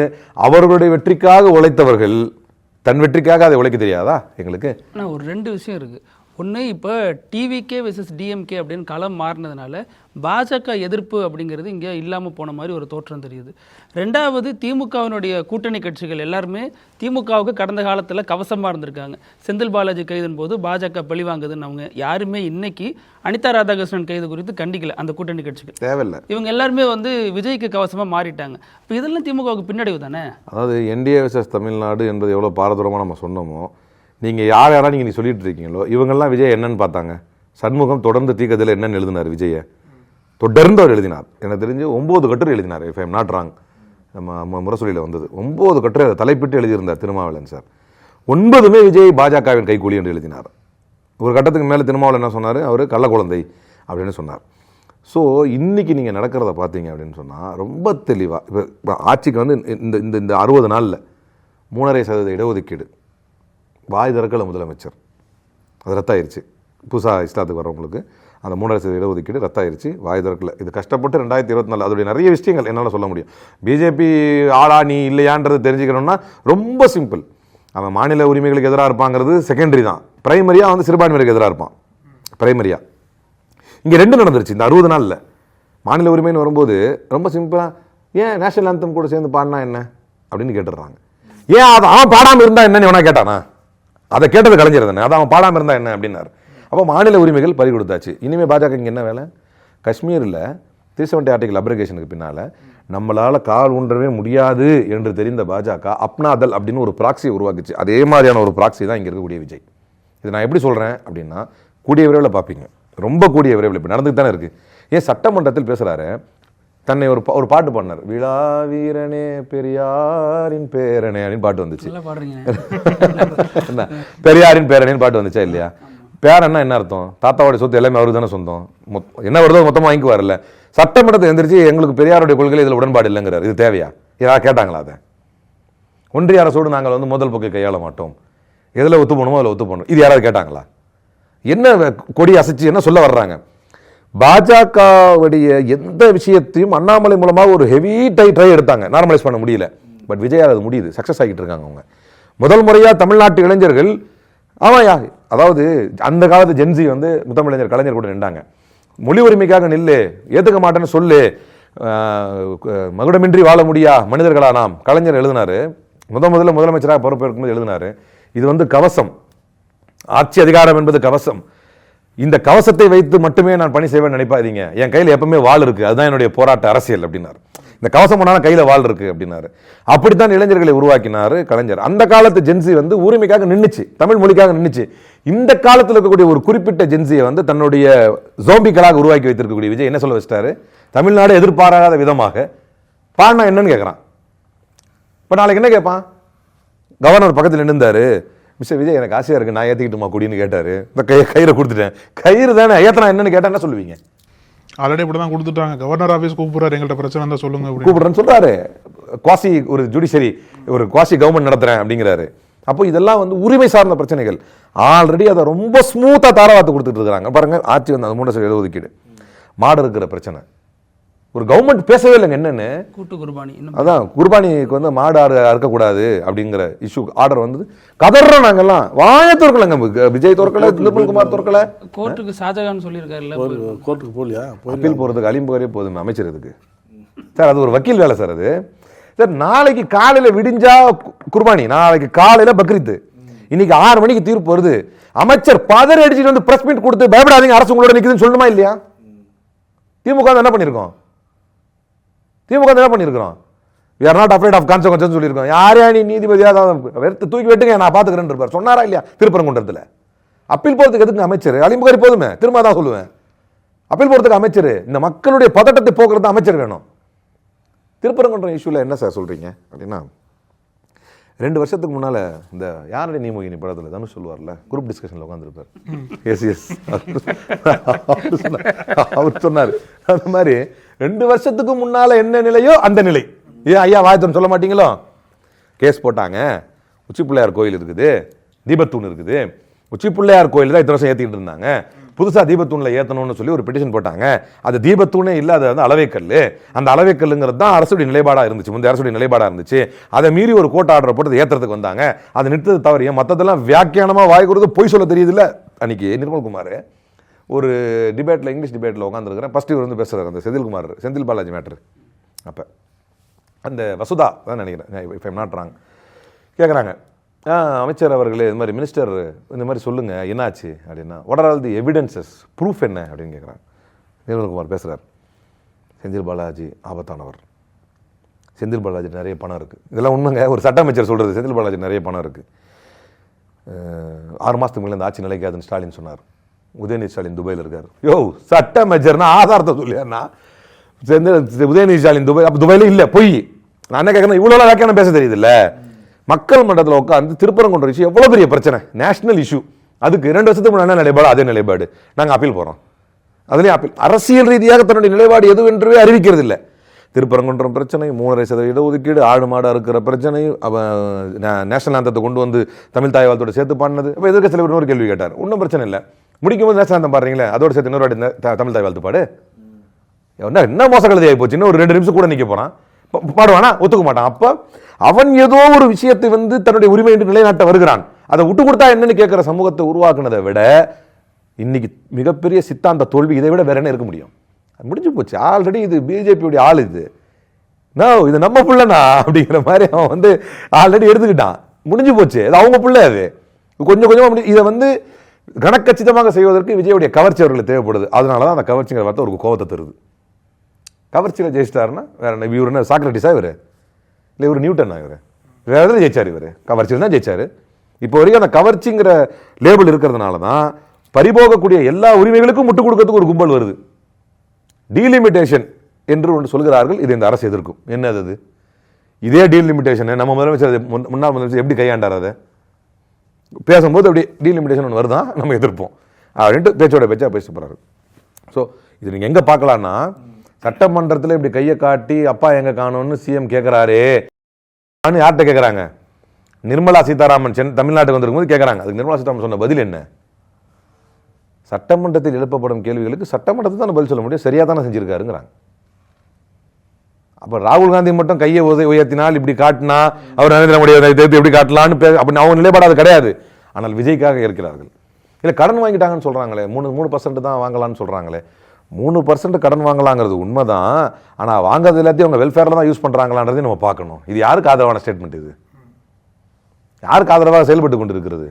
S2: அவர்களுடைய வெற்றிக்காக உழைத்தவர்கள் தன் வெற்றிக்காக அதை உழைக்க தெரியாதா எங்களுக்கு?
S7: ஆனால் ஒரு 2 விஷயம் இருக்குது. ஒன்று, இப்போ டிவிகே வெர்சஸ் டிஎம்கே அப்படின்னு களம் மாறினதுனால பாஜக எதிர்ப்பு அப்படிங்கிறது இங்கே இல்லாமல் போன மாதிரி ஒரு தோற்றம் தெரியுது. 2வது, திமுகவினுடைய கூட்டணி கட்சிகள் எல்லாருமே திமுகவுக்கு கடந்த காலத்தில் கவசமாக இருந்திருக்காங்க. செந்தில் பாலாஜி கைதின் போது பாஜக பழிவாங்குதுன்னு அவங்க யாருமே இன்னைக்கு அனிதா ராதாகிருஷ்ணன் கைது குறித்து கண்டிக்கல. அந்த கூட்டணி கட்சிகள் தேவையில்லை, இவங்க எல்லாருமே வந்து விஜய்க்கு கவசமாக மாறிட்டாங்க. இப்போ இதெல்லாம் திமுகவுக்கு பின்னடைவு தானே?
S2: அதாவது என்டிஏ வெர்சஸ் தமிழ்நாடு என்பது எவ்வளோ பாரதூரமாக நம்ம சொன்னோமோ, நீங்கள் யாரெல்லாம் நீங்கள் சொல்லிட்டு இருக்கீங்களோ இவங்கெல்லாம் விஜய் என்னன்னு பார்த்தாங்க. சண்முகம் தொடர்ந்து தீக்கத்தில் என்னன்னு எழுதினார், விஜயை தொடர்ந்து அவர் எழுதினார். எனக்கு தெரிஞ்சு 9 கட்டுரை எழுதினார், if I am not wrong. நம்ம முரசொலியில் வந்தது 9 கட்டுரை அதை தலைப்பிட்டு எழுதியிருந்தார் திருமாவளவன் சார். 9மே விஜய் பாஜகவின் கைக்கூலி என்று எழுதினார். ஒரு கட்டத்துக்கு மேலே திருமாவளவன் என்ன சொன்னார், அவர் கள்ள குழந்தை அப்படின்னு சொன்னார். ஸோ இன்றைக்கி நீங்கள் நடக்கிறத பார்த்தீங்க அப்படின்னு சொன்னால் ரொம்ப தெளிவாக இப்போ ஆட்சிக்கு வந்து இந்த 60 நாளில் 3.5% இடஒதுக்கீடு, வாய் திறக்கல முதலமைச்சர், அது ரத்தாயிருச்சு. புதுசாக இஸ்லாத்துக்கு வரவங்களுக்கு அந்த 3.5% இடஒதுக்கீடு ரத்தாயிருச்சு, வாய் திறக்கல. இது கஷ்டப்பட்டு 2024 அதோடைய நிறைய விஷயங்கள் என்னால் சொல்ல முடியும். பிஜேபி ஆளா நீ இல்லையான்றது தெரிஞ்சுக்கணும்னா ரொம்ப சிம்பிள். அவன் மாநில உரிமைகளுக்கு எதிராக இருப்பாங்கிறது செகண்டரி தான். பிரைமரியாக வந்து சிறுபான்மையினருக்கு எதிராக இருப்பான் பிரைமரியாக. இங்கே 2 நடந்துருச்சு இந்த 60 நாளில். மாநில உரிமைன்னு வரும்போது ரொம்ப சிம்பிளாக, ஏன் நேஷனல் ஆந்தம் கூட சேர்ந்து பாடினா என்ன அப்படின்னு கேட்டுடுறாங்க. ஏன் அதை அவன் பாடாமல் இருந்தால் என்னன்னு எவனா கேட்டானா? அதை கேட்டது கலைஞர் தானே, அதை அவன் பாடாமல் இருந்தால் என்ன அப்படின்னாரு. அப்போ மாநில உரிமைகள் பறி கொடுத்தாச்சு. இனிமேல் பாஜக இங்கே என்ன வேலை? காஷ்மீரில் 370 ஆர்டிகல் அப்ரிகேஷனுக்கு பின்னால் நம்மளால் கால் ஊன்றவே முடியாது என்று தெரிந்த பாஜக அப்னாதல் அப்படின்னு ஒரு ப்ராக்சியை உருவாக்குச்சு. அதே மாதிரியான ஒரு ப்ராக்சி தான் இங்கே இருக்கக்கூடிய விஜய். இது நான் எப்படி சொல்கிறேன் அப்படின்னா, கூடிய விரைவில் பார்ப்பீங்க, ரொம்ப கூடிய விரைவில். இப்போ நடந்துட்டு தானே இருக்குது. ஏன் சட்டமன்றத்தில் பேசுகிறாரு, தன்னை ஒரு பாட்டு பாடினார், விழா வீரனே பெரியாரின் பேரனே அப்படின்னு பாட்டு வந்துச்சு. என்ன பெரியாரின் பேரனேன்னு பாட்டு வந்துச்சா இல்லையா? பேரன்னா என்ன அர்த்தம்? தாத்தாவோட சொத்து எல்லாமே அவருக்கு தானே சொந்தம், என்ன வருதோ மொத்தமாக வாங்கிக்குவார்ல. சட்டமன்றத்தை எந்திரிச்சு எங்களுக்கு பெரியாருடைய கொள்கையில் இதில் உடன்பாடு இல்லைங்கிறார். இது தேவையா? யாராவது கேட்டாங்களா? அதை ஒன்றிய அரசோடு நாங்கள் வந்து முதல் போக்கை கையாள மாட்டோம், எதில் ஒத்து போகணுமோ அதில் ஒத்து போகணும், இது யாராவது கேட்டாங்களா? என்ன கொடி அசைச்சு என்ன சொல்ல வர்றாங்க? பாஜகவுடைய எந்த விஷயத்தையும் அண்ணாமலை மூலமாக ஒரு ஹெவி ட்ரை எடுத்தாங்க, நார்மலைஸ் பண்ண முடியல. பட் விஜயால் அது முடியுது, சக்ஸஸ் ஆகிட்டு இருக்காங்க. அவங்க முதல் முறையாக தமிழ்நாட்டு இளைஞர்கள், ஆமாயா, அதாவது அந்த காலத்து ஜென்சி வந்து முத்தமிழறிஞர் கலைஞர் கூட நின்றாங்க. மொழி உரிமைக்காக நில்லு, ஏத்துக்க மாட்டேன்னு சொல்லு, மகுடமின்றி வாழ முடியா மனிதர்களா நாம். கலைஞர் எழுதினாரு, முதல்ல முதலமைச்சராக பொறுப்பேற்கும்போது எழுதினாரு, இது வந்து கவசம், ஆட்சி அதிகாரம் என்பது கவசம், இந்த கவசத்தை வைத்து மட்டுமே நான் பணி செய்வேன் நினைப்பாதீங்க, என் கையில் எப்பவுமே வாள் இருக்கு, அதுதான் என்னுடைய போராட்ட அரசியல் அப்படின்னாரு. இந்த கவசம் பண்ணாலும் கையில வாள் இருக்கு அப்படின்னாரு. அப்படித்தான் இளைஞர்களை உருவாக்கினாரு கலைஞர். அந்த காலத்து ஜென்சி வந்து உரிமைக்காக நின்னுச்சு, தமிழ் மொழிக்காக நின்னுச்சு. இந்த காலத்தில் இருக்கக்கூடிய ஒரு குறிப்பிட்ட ஜென்சியை வந்து தன்னுடைய ஜோம்பிக்களாக உருவாக்கி வைத்திருக்கக்கூடிய விஜய் என்ன சொல்ல வச்சிட்டாரு, தமிழ்நாடு எதிர்பாராத விதமாக பாடினா என்னன்னு கேட்கறான். இப்ப நாளைக்கு என்ன கேட்பான், கவர்னர் பக்கத்தில் நின்றுந்தாரு, மிஸ்டர் விஜய் எனக்கு ஆசையா இருக்கு, நான் ஏத்திக்கிட்டுமா குடின்னு கேட்டாரு, இந்த கயிறை கொடுத்துட்டேன், கயிறு தானே ஏத்தனா என்னன்னு கேட்டா என்ன சொல்லுவீங்க?
S6: ஆல்ரெடி இப்படி தான் கொடுத்துட்டாங்க, கவர்னர் ஆஃபீஸ் கூப்பிடுறாரு, எங்கள்கிட்ட பிரச்சனை இருந்தால் சொல்லுங்க
S2: கூப்பிடுறேன்னு சொல்றாரு. குவாசி ஒரு ஜுடிஷரி, ஒரு குவாசி கவர்மெண்ட் நடத்துறேன் அப்படிங்கிறாரு. அப்போ இதெல்லாம் வந்து உரிமை சார்ந்த பிரச்சனைகள். ஆல்ரெடி அதை ரொம்ப ஸ்மூத்தா தாராவாத்து கொடுத்துட்டு இருக்காங்க. பாருங்க, ஆட்சி வந்து அந்த 3 இடஒதுக்கீடு, மாடு இருக்கிற பிரச்சனை, ஒரு கவர்மெண்ட் பேசவே இல்லைங்க. என்னன்னு
S7: கூட்டு குர்பானி,
S2: அதான் குர்பானிக்கு வந்து மாடு அறுக்கக்கூடாது அப்படிங்கிற இஷ்யூ ஆர்டர் வந்து கதறோம். நாங்கெல்லாம் வாய தோற்கலங்க, விஜய் தோற்கல, நிர்மல்குமார் தோற்கல,
S7: கோர்ட்டுக்கு ஷாஜகான் சொல்லியிருக்காருல்ல,
S1: கோர்ட்டுக்கு போலியா,
S2: அப்பீல் போறதுக்கு அலிம்புகாரே போதும் அமைச்சர் இதுக்கு சார், அது ஒரு வக்கீல் வேலை சார். அது சார் நாளைக்கு காலையில விடிஞ்சா குர்பானி, நாளைக்கு காலையில பக்ரீத், இன்னைக்கு 6 மணிக்கு தீர்ப்பு வருது, அமைச்சர் பதறி அடிச்சுட்டு வந்து பிரஸ் மீட் கொடுத்து பயப்படாதீங்க அரசு உங்களோட நிக்குதுன்னு சொல்லணுமா இல்லையா? திமுக என்ன பண்ணிருக்கோம், திமுக என்ன பண்ணிருக்கோம், we are not afraid of consequences சொல்லியிருக்கோம். யாரையா நீ நீதிபதியாக வெறுத்து தூக்கி வெட்டுங்க நான் பாத்துக்கிறேன்னு இருப்பார், சொன்னாரா இல்லையா? திருப்பரங்குன்றத்தில் அப்பீல் போறதுக்கு எதுக்கு அமைச்சர், அலிம்புகாரி போதுமே, திரும்ப தான் சொல்லுவேன், அப்பீல் போறதுக்கு அமைச்சர், இந்த மக்களுடைய பதட்டத்தை போக்குறது அமைச்சர் வேணும். திருப்பரங்குன்றம் இஷ்யூல என்ன சார் சொல்றீங்க அப்படின்னா, 2 வருஷத்துக்கு முன்னால இந்த யாரடி நீமோகினி படத்துல தனுஷ் சொல்லுவார்ல, குரூப் டிஸ்கஷன்ல உட்காந்துருப்பார், எஸ் அவர் சொன்னார், அந்த மாதிரி 2 வருஷத்துக்கு முன்னால என்ன நிலையோ அந்த நிலை. ஏன் ஐயா வாயத்தன் சொல்ல மாட்டீங்களோ? கேஸ் போட்டாங்க, உச்சி பிள்ளையார் கோயில் இருக்குது, தீபத்தூண் இருக்குது, உச்சி பிள்ளையார் கோயில் தான் இத்தனை வருஷம் ஏத்திட்டு இருந்தாங்க, புதுசா தீபத்தூண்ல ஏத்தணும்னு சொல்லி ஒரு பெட்டிஷன் போட்டாங்க. அது தீபத்தூணே இல்ல, அது வந்து அளவைக்கல். அந்த அளவைக்கல்லுங்கிறது தான் அரசுடைய நிலைப்பாடா இருந்துச்சு, முந்தைய அரசுடைய நிலைப்பாடா இருந்துச்சு. அதை மீறி ஒரு கோர்ட் ஆர்டர் போட்டு ஏத்துறதுக்கு வந்தாங்க, அதை நிறுத்தது தவறிய மற்றதெல்லாம் வியாக்கியானமா வாய் கொடுத்து பொய் சொல்ல தெரியுது இல்ல. அன்னைக்கு நிர்மல்குமார் ஒரு டிபேட்ல, இங்கிலீஷ் டிபேட்ல உட்காந்துருக்கிறேன், ஃபர்ஸ்ட் இவர் வந்து பேசுறாரு, அந்த செந்தில் பாலாஜி மேட்டர். அப்ப அந்த வசுதா தான் நினைக்கிறேன், இஃப் ஐம் நாட் ராங், கேட்குறாங்க, அமைச்சர் அவர்களே இது மாதிரி மினிஸ்டர் இந்த மாதிரி சொல்லுங்க என்னாச்சு அப்படின்னா, what are all the evidences, proof என்ன அப்படின்னு கேட்குறாங்க. நிர்மல்குமார் பேசுகிறார், செந்தில் பாலாஜி ஆபத்தானவர், செந்தில் பாலாஜி நிறைய பணம் இருக்குது, இதெல்லாம் உண்மைங்க, ஒரு சட்ட அமைச்சர் சொல்கிறது, செந்தில் பாலாஜி நிறைய பணம் இருக்குது, 6 மாதத்துக்கு மேலே இந்த ஆட்சி நிலைக்காதுன்னு ஸ்டாலின் சொன்னார், உதயநிதி ஸ்டாலின் துபாயில் இருக்கார். யோ சட்ட அமைச்சர்னா ஆதாரத்தை சொல்லியாருன்னா, உதயநிதி ஸ்டாலின் துபாய், அப்போ துபாயில இல்லை, பொய். நான் என்ன கேட்குறேன், இவ்வளோ வியாக்கியானம் பேச தெரியுது இல்லை? மக்கள் மன்றத்தில் உட்காந்து திருப்பரங்குன்ற இஷ்யூ எவ்வளோ பெரிய பிரச்சனை, நேஷனல் இஷ்யூ, அதுக்கு 2 வருஷத்துக்கு முன்னாடி என்ன நிலைப்பாடு, அதே நிலைப்பாடு, நாங்கள் அப்பீல் போகிறோம், அதுலேயும் அப்பீல். அரசியல் ரீதியாக தன்னுடைய நிலைப்பாடு எதுவென்றே அறிவிக்கிறது இல்லை. திருப்பரங்குன்றம் பிரச்சனை, 3.5% இடஒதுக்கீடு, ஆடு மாடு அறுக்கிற பிரச்சனை, நேஷனல் ஆந்தத்தை கொண்டு வந்து தமிழ் தாய் வாழ்த்தோட சேர்த்து பாடினது. இப்போ எதிர்க்கட்சியில் இன்னொரு கேள்வி கேட்டார், ஒன்றும் பிரச்சனை இல்லை, முடிக்கும் போது நேஷனல் ஆந்தம் பாடுறீங்களே, அதோட சேர்த்து இன்னொரு தமிழ் தாய் வாழ்த்து பாடு, என்ன மோச கழுதி ஆகி போச்சு, இன்னும் ஒரு 2 நிமிஷம் கூட நிற்க போகிறான், பாடுவானா, ஒத்துக்க மாட்டான். அப்ப அவன் ஏதோ ஒரு விஷயத்தை வந்து தன்னுடைய உரிமை என்று நிலைநாட்ட வருகிறான், அதை விட்டு கொடுத்தா என்னன்னு கேட்கிற சமூகத்தை உருவாக்குனதை விட இன்னைக்கு மிகப்பெரிய சித்தாந்த தோல்வி இதை விட வேற என்ன இருக்க முடியும்? முடிஞ்சு போச்சு. ஆல்ரெடி இது பிஜேபியுடைய ஆள், இது நம்ம பிள்ளைனா அப்படிங்கிற மாதிரி அவன் வந்து ஆல்ரெடி எடுத்துக்கிட்டான், முடிஞ்சு போச்சு, அது அவங்க பிள்ளை. அது கொஞ்சம் கொஞ்சமா இதை வந்து கனக்கச்சிதமாக செய்வதற்கு விஜயுடைய கவர்ச்சி அவர்களுக்கு தேவைப்படுது. அதனாலதான் அந்த கவர்ச்சிங்கிற வார்த்தை ஒரு கோபத்தை தருது. கவர்ச்சியில் ஜெயிச்சிட்டாருன்னா வேற என்ன, இவர் என்ன சாக்ரட்டிஸா இவர், இல்லை இவர் நியூட்டனா, இவர் வேற எதில் ஜெயிச்சார், இவர் கவர்ச்சியில் தான் ஜெயிச்சாரு. இப்போ வரைக்கும் அந்த கவர்ச்சிங்கிற லேபிள் இருக்கிறதுனால தான் பறிபோகக்கூடிய எல்லா உரிமைகளுக்கும் முட்டு கொடுக்கறதுக்கு ஒரு கும்பல் வருது. டீலிமிட்டேஷன் என்று ஒன்று சொல்கிறார்கள், இது இந்த அரசு எதிர்க்கும். என்னது அது? இதே டீலிமிட்டேஷன் நம்ம முதலமைச்சர் முன்னாள் முதலமைச்சர் எப்படி கையாண்டார், அதை பேசும்போது அப்படி டீலிமிட்டேஷன் ஒன்று வருதான், நம்ம எதிர்ப்போம் அப்படின்ட்டு பேச்சோட பேச்சா பேச போறாரு. ஸோ இது நீங்க எங்க பார்க்கலாம்னா, சட்டமன்றத்தில் இப்படி கையை காட்டி அப்பா எங்க காணோம்னு சிஎம் கேட்கிறாரே, யார்கிட்ட கேட்கறாங்க? நிர்மலா சீதாராமன் தமிழ்நாட்டுக்கு வந்திருக்கும்போது கேட்கறாங்க. அதுக்கு நிர்மலா சீதாராமன் சொன்ன பதில் என்ன? சட்டமன்றத்தில் எழுப்பப்படும் கேள்விகளுக்கு சட்டமன்றத்தை தான் பதில் சொல்ல முடியும், சரியா தானே செஞ்சிருக்காருங்கிறாங்க. அப்ப ராகுல் காந்தி மட்டும் கையை உயர்த்தினால் இப்படி காட்டினா அவர் நரேந்திர மோடி எப்படி காட்டலான்னு அப்படின்னு அவங்க நிலைப்பாடு கிடையாது. ஆனால் விஜய்க்காக இருக்கிறார்கள். இல்லை கடன் வாங்கிட்டாங்கன்னு சொல்றாங்களே, 3% தான் வாங்கலாம்னு சொல்றாங்களே, 3% கடன் வாங்கலாங்கிறது உண்மைதான். ஆனால் வாங்குறது எல்லாத்தையும் அவங்க வெல்ஃபேரில் தான் யூஸ் பண்ணுறாங்களான்றதையும் நம்ம பார்க்கணும். இது யாருக்கு ஆதரவான ஸ்டேட்மெண்ட்? இது யாருக்கு ஆதரவாக செயல்பட்டு கொண்டு இருக்கிறது?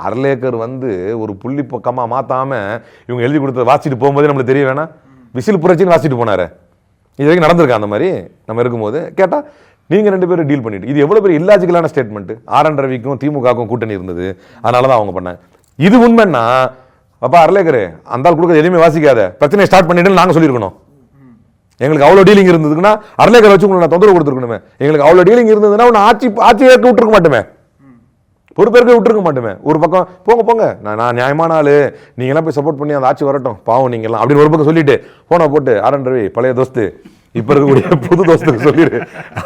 S2: அர்லேக்கர் வந்து ஒரு புள்ளி பக்கமாக மாற்றாமல் இவங்க எழுதி கொடுத்த வாசிட்டு போகும்போதே நம்மளுக்கு தெரிய வேணாம். விசில் புரட்சின்னு வாசிட்டு போனார். இது வரைக்கும் நடந்திருக்கா அந்த மாதிரி? நம்ம இருக்கும்போது கேட்டால் நீங்கள் 2 பேரும் டீல் பண்ணிட்டு, இது எவ்வளோ பெரிய இல்லாஜிக்கலான ஸ்டேட்மெண்ட். ஆர்.என். ரவிக்கும் திமுகவுக்கும் கூட்டணி இருந்தது, அதனால தான் அவங்க பண்ணாங்க. இது உண்மைன்னா அப்பா அர்லேக்கரு அந்த ஆள் கொடுக்குறது எதுவுமே வாசிக்காத, பிரச்சனையை ஸ்டார்ட் பண்ணிட்டுன்னு நாங்கள் சொல்லியிருக்கணும். எங்களுக்கு அவ்வளோ டீலிங் இருந்ததுன்னா அர்லேக்கரை வச்சு உங்களுக்கு நான் தொந்தரவு கொடுத்துருக்கணுமே. எங்களுக்கு அவ்வளோ டீலிங் இருந்ததுன்னா ஒன்று ஆட்சி ஏற்க விட்டுருக்க மாட்டோமே, பொறுப்பேற்க விட்டுருக்க மாட்டோமே. ஒரு பக்கம் போங்க நான் நியாயமான ஆளு, நீங்களாம் போய் சப்போர்ட் பண்ணி அந்த ஆட்சி வரட்டும், பாவம் நீங்களாம் அப்படின்னு ஒரு பக்கம் சொல்லிட்டு போனை போட்டு ஆர்.என். ரவி பழைய தோஸ்து இப்போ இருக்கக்கூடிய புது தோஸ்துக்கு சொல்லிடு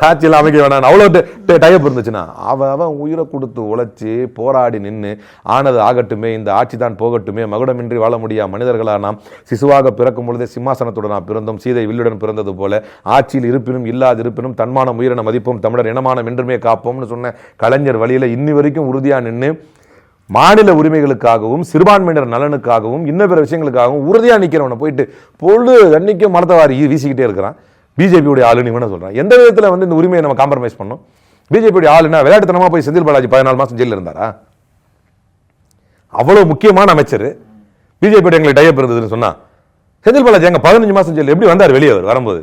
S2: ஆட்சியில் அமைக்க வேணாம். அவ்வளோ டைப் இருந்துச்சுன்னா அவன் உயிரை கொடுத்து உழைச்சி போராடி நின்று ஆனது ஆகட்டுமே, இந்த ஆட்சி தான் போகட்டுமே, மகுடமின்றி வாழ முடியா மனிதர்களா நாம், சிசுவாக பிறக்கும் பொழுதே சிம்மாசனத்துடன் நாம் பிறந்தோம், சீதை வில்லுடன் பிறந்தது போல ஆட்சியில் இருப்பினும் இல்லாதிருப்பினும் தன்மானம் உயிரின மதிப்பும் தமிழர் இனமானம் என்றுமே காப்போம்னு சொன்ன கலைஞர் வழியில் இன்னி வரைக்கும் உறுதியாக நின்று மாநில உரிமைகளுக்காகவும் சிறுபான்மையினர் நலனுக்காகவும் இன்ன பிற விஷயங்களுக்காகவும் உறுதியாக நிற்கிறவனை போயிட்டு பொழுது அன்னைக்கும் மனத்தை வாரி வீசிக்கிட்டே இருக்கிறான். பிஜேபியுடைய ஆளுன்னு இவனை சொல்றான். எந்த விதத்தில் வந்து இந்த உரிமையை நம்ம காம்ப்ரமைஸ் பண்ணோம்? பிஜேபியுடைய ஆளுன்னா விளையாட்டுத்தனமா போய் செந்தில் பாலாஜி 14 மாசம் ஜெயிலில் இருந்தாரா? அவ்வளவு முக்கியமான அமைச்சர் பிஜேபி எங்களுக்கு டைப் இருந்ததுன்னு சொன்னா செந்தில் பாலாஜி எங்க 15 மாசம் ஜெயில் எப்படி வந்தார்? வெளியே வரும்போது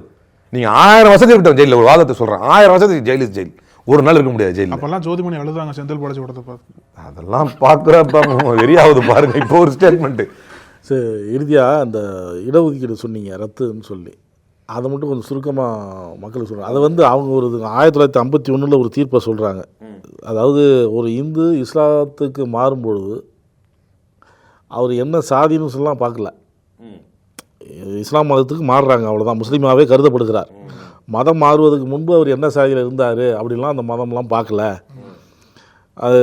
S2: நீங்க 1000 வருஷத்துக்கு இருக்கட்டும் ஜெயிலில், ஒரு வாதத்தை சொல்றேன், 1000 வருஷத்துக்கு ஜெயில் ஒரு நாள் இருக்க முடியாது ஜெயிலில்.
S6: அப்பெல்லாம் ஜோதிமணி அழுதாங்க செந்தில் பாலாஜி ஓடத்தை பார்த்து.
S2: அதெல்லாம் பார்க்குறப்ப வெறியாவது பாருங்க. இப்போ ஒரு ஸ்டேட்மெண்ட்.
S1: சரி, இறுதியாக அந்த இடஒதுக்கீடு சொன்னீங்க ரத்துன்னு சொல்லி, அதை மட்டும் கொஞ்சம் சுருக்கமாக மக்களுக்கு சொல்கிறாங்க. அதை வந்து அவங்க ஒரு 1951 ஒரு தீர்ப்பை சொல்கிறாங்க. அதாவது ஒரு இந்து இஸ்லாத்துக்கு மாறும்பொழுது அவர் என்ன சாதின்னு சொல்லலாம் பார்க்கல, இஸ்லாம் மதத்துக்கு மாறுறாங்க அவ்வளோதான், முஸ்லீமாகவே கருதப்படுகிறார். மதம் மாறுவதற்கு முன்பு அவர் என்ன சாதியில் இருந்தார் அப்படின்லாம் அந்த மதம்லாம் பார்க்கல. அது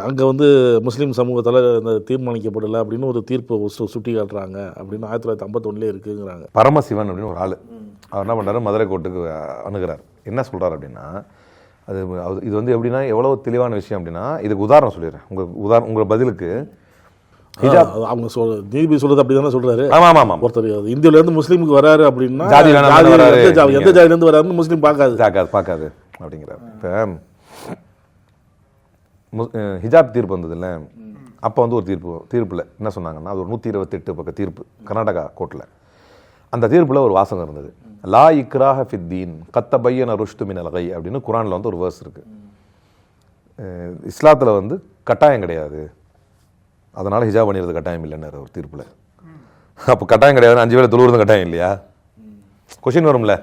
S1: அங்கே வந்து முஸ்லீம் சமூகத்தால் இந்த தீர்மானிக்கப்படலை அப்படின்னு ஒரு தீர்ப்பை சுட்டி காட்டுறாங்க அப்படின்னு 1951 இருக்குங்கிறாங்க.
S2: பரமசிவன் அப்படின்னு ஒரு ஆள், அவர் என்ன பண்ணுறாரு, மதுரை கோர்ட்டுக்கு அணுகிறார். என்ன சொல்கிறார் அப்படின்னா, இது வந்து எப்படின்னா எவ்வளோ தெளிவான விஷயம் அப்படின்னா, இதுக்கு உதாரணம் சொல்லிடுறேன். உங்கள் பதிலுக்கு
S1: அவங்க நீதிபதி சொல்றது அப்படி தானே சொல்றாரு.
S2: ஆமா,
S1: ஒருத்தர் இந்தியாவில இருந்து முஸ்லீமுக்கு வராரு அப்படின்னா எந்த ஜாதியில இருந்து வராருன்னு முஸ்லீம் பார்க்காது
S2: அப்படிங்கிறார். இப்போ ஹிஜாப் தீர்ப்பு வந்தது இல்லை, அப்போ வந்து ஒரு தீர்ப்பில் என்ன சொன்னாங்கன்னா, அது ஒரு 128 பக்க தீர்ப்பு கர்நாடகா கோர்ட்டில். அந்த தீர்ப்பில் ஒரு வாசகம் இருந்தது, லா இக்ராஹ ஃபித்தீன் கத்த பையன ருஷ்து மினல் கை அப்படின்னு குரானில் வந்து ஒரு வேர்ஸ் இருக்கு. இஸ்லாத்தில் வந்து கட்டாயம் கிடையாது, அதனால் ஹிஜாப் பண்ணிடுறது கட்டாயம் இல்லைன்னு ஒரு தீர்ப்பில். அப்போ கட்டாயம் கிடையாது, 5 வேளை தொழுவுறது கட்டாயம் இல்லையா? கொஷின் வரும்ல.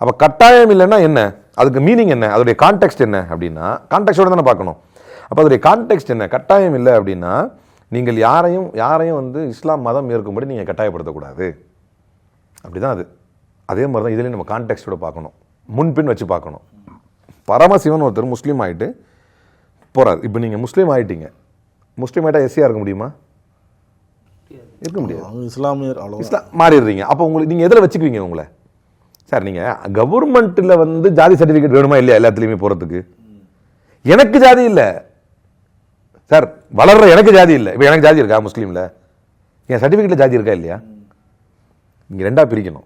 S2: அப்போ கட்டாயம் இல்லைன்னா என்ன, அதுக்கு மீனிங் என்ன, அதோடைய கான்டெக்ஸ்ட் என்ன அப்படின்னா, கான்டெக்ஸ்டோட தானே பார்க்கணும். அப்போ அதோடைய கான்டெக்ஸ்ட் என்ன? கட்டாயம் இல்லை அப்படின்னா நீங்கள் யாரையும் வந்து இஸ்லாம் மதம் ஏற்கும்படி நீங்கள் கட்டாயப்படுத்தக்கூடாது, அப்படிதான் அது. அதே மாதிரி தான் இதுலேயும் நம்ம கான்டெக்ஸ்டோட பார்க்கணும், முன்பின் வச்சு பார்க்கணும். பரமசிவன் ஒருத்தர் முஸ்லீம் ஆகிட்டு போகிறார். இப்போ நீங்கள் முஸ்லீம் ஆகிட்டீங்க, முஸ்லீம் ஆகிட்டா எஸ்சியாக இருக்க முடியுமா? இருக்க முடியாது.
S1: இஸ்லாமியர்
S2: இஸ்லாம் மாறிடுறீங்க. அப்போ உங்களுக்கு நீங்கள் எதில் வச்சுக்குவீங்க உங்களை? சார் நீங்கள் கவர்மெண்ட்டில் வந்து ஜாதி சர்டிஃபிகேட் வேணுமா இல்லையா எல்லாத்துலேயுமே போகிறதுக்கு? எனக்கு ஜாதி இல்லை சார், வளர்ற எனக்கு ஜாதி இல்லை. இப்போ எனக்கு ஜாதி இருக்கா முஸ்லீமில்? என் சர்டிஃபிகேட்டில் ஜாதி இருக்கா இல்லையா? இங்கே ரெண்டாக பிரிக்கணும்.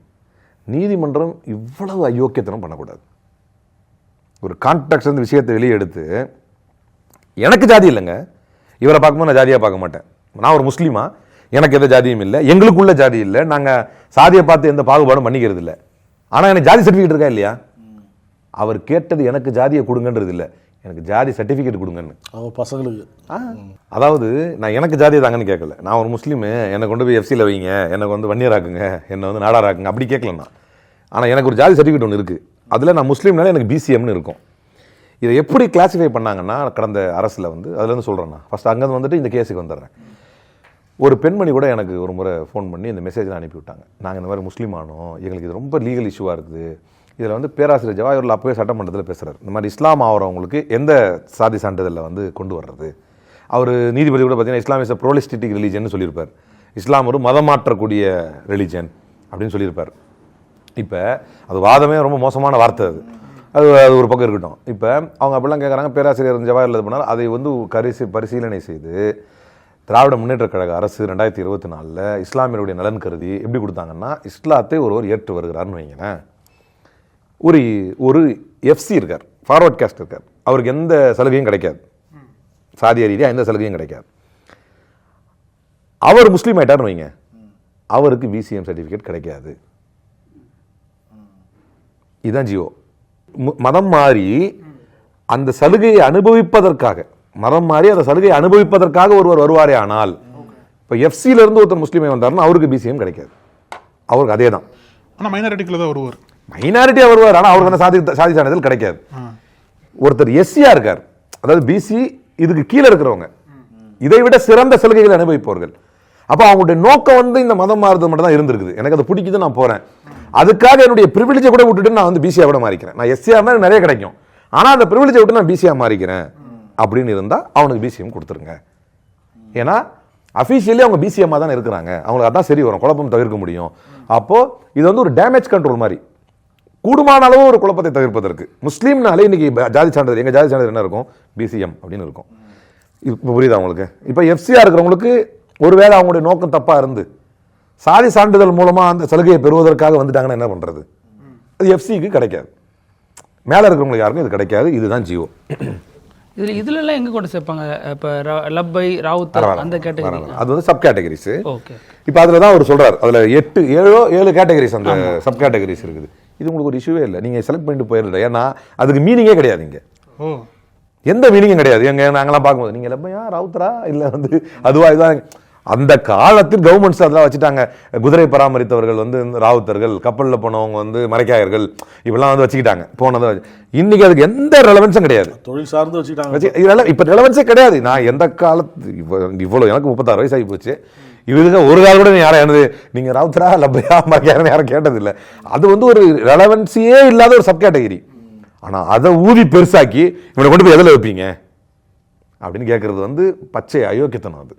S2: நீதிமன்றம் இவ்வளவு அயோக்கியத்தனம் பண்ணக்கூடாது. ஒரு கான்டெக்ஸ்ட் வந்து விஷயத்தை வெளியே எடுத்து, எனக்கு ஜாதி இல்லைங்க, இவரை பார்க்கும்போது நான் ஜாதியாக பார்க்க மாட்டேன், நான் ஒரு முஸ்லீமா, எனக்கு எந்த ஜாதியும் இல்லை, எங்களுக்குள்ள ஜாதி இல்லை, நாங்கள் சாதியை பார்த்து எந்த பாகுபாடும் பண்ணிக்கிறது இல்லை, ஆனால் எனக்கு ஜாதி சர்டிஃபிகேட் இருக்கா இல்லையா? அவர் கேட்டது எனக்கு ஜாதியை கொடுங்கன்றது இல்லை, எனக்கு ஜாதி சர்டிஃபிகேட் கொடுங்கன்னு.
S1: அவர் பசங்களுக்கு
S2: அதாவது நான் எனக்கு ஜாதியை தாங்கன்னு கேட்கல, நான் ஒரு முஸ்லீமு, என்னை கொண்டு போய் எஃப்சியில் வைங்க, எனக்கு வந்து வன்னியராக்குங்க, என்னை வந்து நாடாராக்குங்க, அப்படி கேட்கலண்ணா. ஆனால் எனக்கு ஒரு ஜாதி சர்டிஃபிகேட் ஒன்று இருக்குது, அதில் நான் முஸ்லீம்னால எனக்கு பிசிஎம்னு இருக்கும். இதை எப்படி கிளாஸிஃபை பண்ணாங்கன்னா, கடந்த அரசில் வந்து அதுலேருந்து சொல்கிறேன்னா, ஃபஸ்ட் அங்கேருந்து வந்துட்டு இந்த கேஸுக்கு வந்துடுறேன். ஒரு பெண்மணி கூட எனக்கு ஒரு முறை ஃபோன் பண்ணி இந்த மெசேஜ்லாம் அனுப்பி விட்டாங்க. நாங்கள் இந்த மாதிரி முஸ்லீம் ஆனோம், எங்களுக்கு இது ரொம்ப லீகல் இஷ்யூவாக இருக்குது. இதில் வந்து பேராசிரியர் ஜவாஹர்லால் அப்போவே சட்டமன்றத்தில் பேசுகிறார், இந்த மாதிரி இஸ்லாம் ஆகிறவங்களுக்கு எந்த சாதி சான்றிதழில் வந்து கொண்டு வர்றது. அவர் நீதிபதி கூட பார்த்தீங்கன்னா இஸ்லாம் இஸ் அ ப்ரோலிஸ்டிக் ரிலீஜன் சொல்லியிருப்பார், இஸ்லாம் ஒரு மதம் மாற்றக்கூடிய ரிலீஜன் அப்படின்னு சொல்லியிருப்பார். இப்போ அது வாதமே ரொம்ப மோசமான வார்த்தை, அது ஒரு பக்கம் இருக்கட்டும். இப்போ அவங்க அப்படிலாம் கேட்குறாங்க, பேராசிரியர் ஜவாஹர்லால் இது பண்ணால் அதை வந்து பரிசீலனை செய்து திராவிட முன்னேற்ற கழக அரசு 2024 இஸ்லாமியருடைய நலன் கருதி எப்படி கொடுத்தாங்கன்னா, இஸ்லாத்தை ஒருவர் ஏற்று வருகிறார்னு வைங்களேன், ஒரு எஃப்சி இருக்கார், ஃபார்வர்ட் காஸ்ட் இருக்கார், அவருக்கு எந்த சலுகையும் கிடைக்காது, சாதிய ரீதியாக எந்த சலுகையும் கிடைக்காது. அவர் முஸ்லீம் ஆயிட்டார்னு வைங்க, அவருக்கு பிசிஎம் சர்டிஃபிகேட் கிடைக்காது. இதுதான் ஜியோ. மதம் மாறி அந்த சலுகையை அனுபவிப்பதற்காக, மதம் மாறி அந்த சலுகையை அனுபவிப்பதற்காக ஒருவர் வருவாரே ஆனால், இப்போ எஃப்சியில இருந்து ஒருத்தர் முஸ்லீமை வந்தாருன்னா அவருக்கு பிசிஎம் கிடைக்காது. அவருக்கு அதே தான்.
S6: ஆனால் மைனாரிட்டிக்குள்ள தான் வருவார்.
S2: மைனாரிட்டியா வருவார், ஆனால் அவருக்கு அந்த சாதி சான்றிதழ் கிடைக்காது. ஒருத்தர் எஸ்சியா இருக்கார், அதாவது பிசி, இதுக்கு கீழே இருக்கிறவங்க, இதை விட சிறந்த சலுகைகளை அனுபவிப்பவர்கள். அப்போ அவங்களுடைய நோக்கம் வந்து இந்த மதம் மாறுறது மட்டும் தான் இருந்திருக்குது. எனக்கு அது பிடிக்குது, நான் போறேன், அதுக்காக என்னுடைய பிரிவிலேஜை கூட விட்டுட்டு நான் வந்து பிசியா கூட மாறிக்கிறேன். நான் எஸ்சியா இருந்தால் நிறைய கிடைக்கும், ஆனால் அந்த பிரிவிலேஜை விட்டு நான் பிசியா மாறிக்கிறேன் அப்படின்னு இருந்தால் அவனுக்கு பிசிஎம் கொடுத்துருங்க. ஏன்னா அஃபீஷியலி அவங்க பிசிஎம்மாக தானே இருக்கிறாங்க, அவங்களுக்கு அதான் சரி வரும், குழப்பம் தவிர்க்க முடியும். அப்போ இது வந்து ஒரு டேமேஜ் கண்ட்ரோல் மாதிரி, கூடுமான அளவு ஒரு குழப்பத்தை தவிர்ப்பதற்கு. முஸ்லீம்னாலே இன்னைக்கு ஜாதி சான்றிதழ், எங்க ஜாதி சான்றிதழ் என்ன இருக்கும், பிசிஎம் அப்படின்னு இருக்கும். இப்போ புரியுதா உங்களுக்கு? இப்போ எஃப்சியா இருக்கிறவங்களுக்கு ஒருவேளை அவங்களுடைய நோக்கம் தப்பா இருந்து சாதி சான்றிதழ் மூலமா அந்த சலுகையை பெறுவதற்காக வந்துட்டாங்கன்னா என்ன பண்றது? அது எஃப்சிக்கு கிடைக்காது, மேல இருக்கிறவங்களுக்கு யாருக்கும் இது கிடைக்காது. இதுதான் ஜியோ.
S7: இதுல எங்க கொண்டு சேர்ப்பாங்க? இப்போ லப்பை, ராவுத்தர் அந்த கேட்டகரி,
S2: அது வந்து சப் கேட்டகரிஸ்.
S7: ஓகே.
S2: இப்போ அதுல தான் அவர் சொல்றாரு, அதுல 7 கேட்டகரிஸ், அந்த சப் கேட்டகரிஸ் இருக்குது. இது உங்களுக்கு ஒரு இஷ்யூவே இல்லை, நீங்க செலக்ட் பண்ணிட்டு போயிடல. ஏன்னா அதுக்கு மீனிங்கே கிடையாது, இங்க எந்த மீனிங்கும் கிடையாது. எங்க நாங்களாம் பார்க்கும்போது நீங்க லப்பையா, ராவுத்தரா, இல்ல வந்து அதுவா, இதுதான். அந்த காலத்தில் கவர்மெண்ட்ஸ் அதெல்லாம் வச்சுட்டாங்க. குதிரை பராமரித்தவர்கள் வந்து ராவுத்தர்கள், கப்பலில் போனவங்க வந்து மரைக்காயர்கள், இப்பெல்லாம் வந்து வச்சுக்கிட்டாங்க. போனதை இன்னைக்கு அதுக்கு எந்த ரெலவன்ஸும் கிடையாது,
S1: தொழில் சார்ந்து வச்சுக்கிட்டாங்க.
S2: இதெல்லாம் இப்போ ரெலவன்ஸே கிடையாது. நான் எந்த காலத்து இவ்வளோ, எனக்கு 36 வயசு ஆகி போச்சு, இவருக்கு ஒரு கால கூட யாரும் எனது நீங்க ராவுத்தரா லப்பையா மரைக்காயர்னு யாரும் கேட்டதில்லை. அது வந்து ஒரு ரெலவன்ஸியே இல்லாத ஒரு சப் கேட்டகரி. ஆனால் அதை ஊதி பெருசாக்கி இவனை கொண்டு போய் எதில் வைப்பீங்க அப்படின்னு கேட்கறது வந்து பச்சை அயோக்கியத்தனம். அது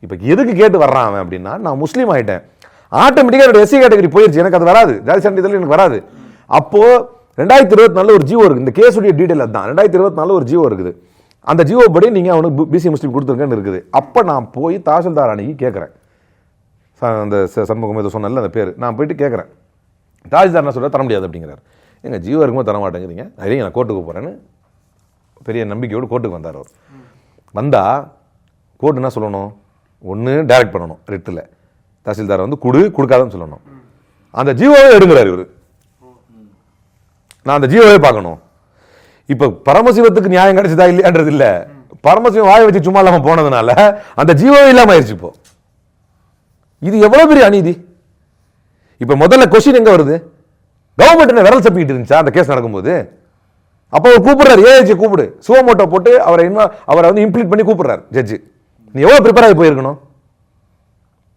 S2: இப்போ எதுக்கு கேட்டு வர்றான் அவன் அப்படின்னா, நான் முஸ்லீம் ஆகிட்டேன், ஆட்டோமேட்டிக்காக என்னோட எஸ்சி கேட்டகரி போயிடுச்சு, எனக்கு அது வராது, ஜாதி சான்றிதழ் எனக்கு வராது. அப்போ 2024 ஒரு ஜியோ இருக்குது, இந்த கேஸுடைய டீட்டெயில் அதுதான். 2024 ஒரு ஜியோ இருக்குது, அந்த ஜியோ படி நீங்கள் அவனுக்கு பிசி முஸ்லீம் கொடுத்துருங்கன்னு இருக்குது. அப்போ நான் போய் தாசில்தார் அன்னைக்கு கேட்குறேன், அந்த சண்முகம் ஏதோ சொன்னல அந்த பேர், நான் போயிட்டு கேட்குறேன். தாசில்தார் என்ன சொல்ற, தர முடியாது அப்படிங்கிறார். எங்கள் ஜியோ இருக்கும்போது தர மாட்டேங்கிறீங்க, நிறைய நான் கோர்ட்டுக்கு போகிறேன்னு பெரிய நம்பிக்கையோடு கோர்ட்டுக்கு வந்தார். அவர் வந்தால் கோர்ட்டு என்ன சொல்லணும், ஒன்று டைரக்ட் பண்ணணும், ரிட்டில் தாசில்தார் வந்து கொடுக்காதன்னு சொல்லணும். அந்த ஜியோவே எடுங்கிறார் இவர், நான் அந்த ஜியோவே பார்க்கணும். இப்போ பரமசிவத்துக்கு நியாயம் கிடைச்சதா இல்லையான்றது இல்லை, பரமசிவம் வாயை வச்சு சும்மா இல்லாமல் போனதுனால அந்த ஜியோவே இல்லாமல் ஆயிடுச்சு. இப்போ இது எவ்வளோ பெரிய அநீதி. இப்போ முதல்ல கொஸ்டின் எங்கே வருது, கவர்மெண்ட் என்ன விரல் சப்பிக்கிட்டு இருந்துச்சா அந்த கேஸ் நடக்கும்போது? அப்போ அவர் கூப்பிடுறாரு, ஏஜி கூப்பிடு, சுவமோட்டோ போட்டு அவரை வந்து இம்ப்ளீட் பண்ணி கூப்பிடுறாரு ஜட்ஜு. நீ எவ்வளவு ப்ரிப்பேர் ஆகி போயிருக்கணும்,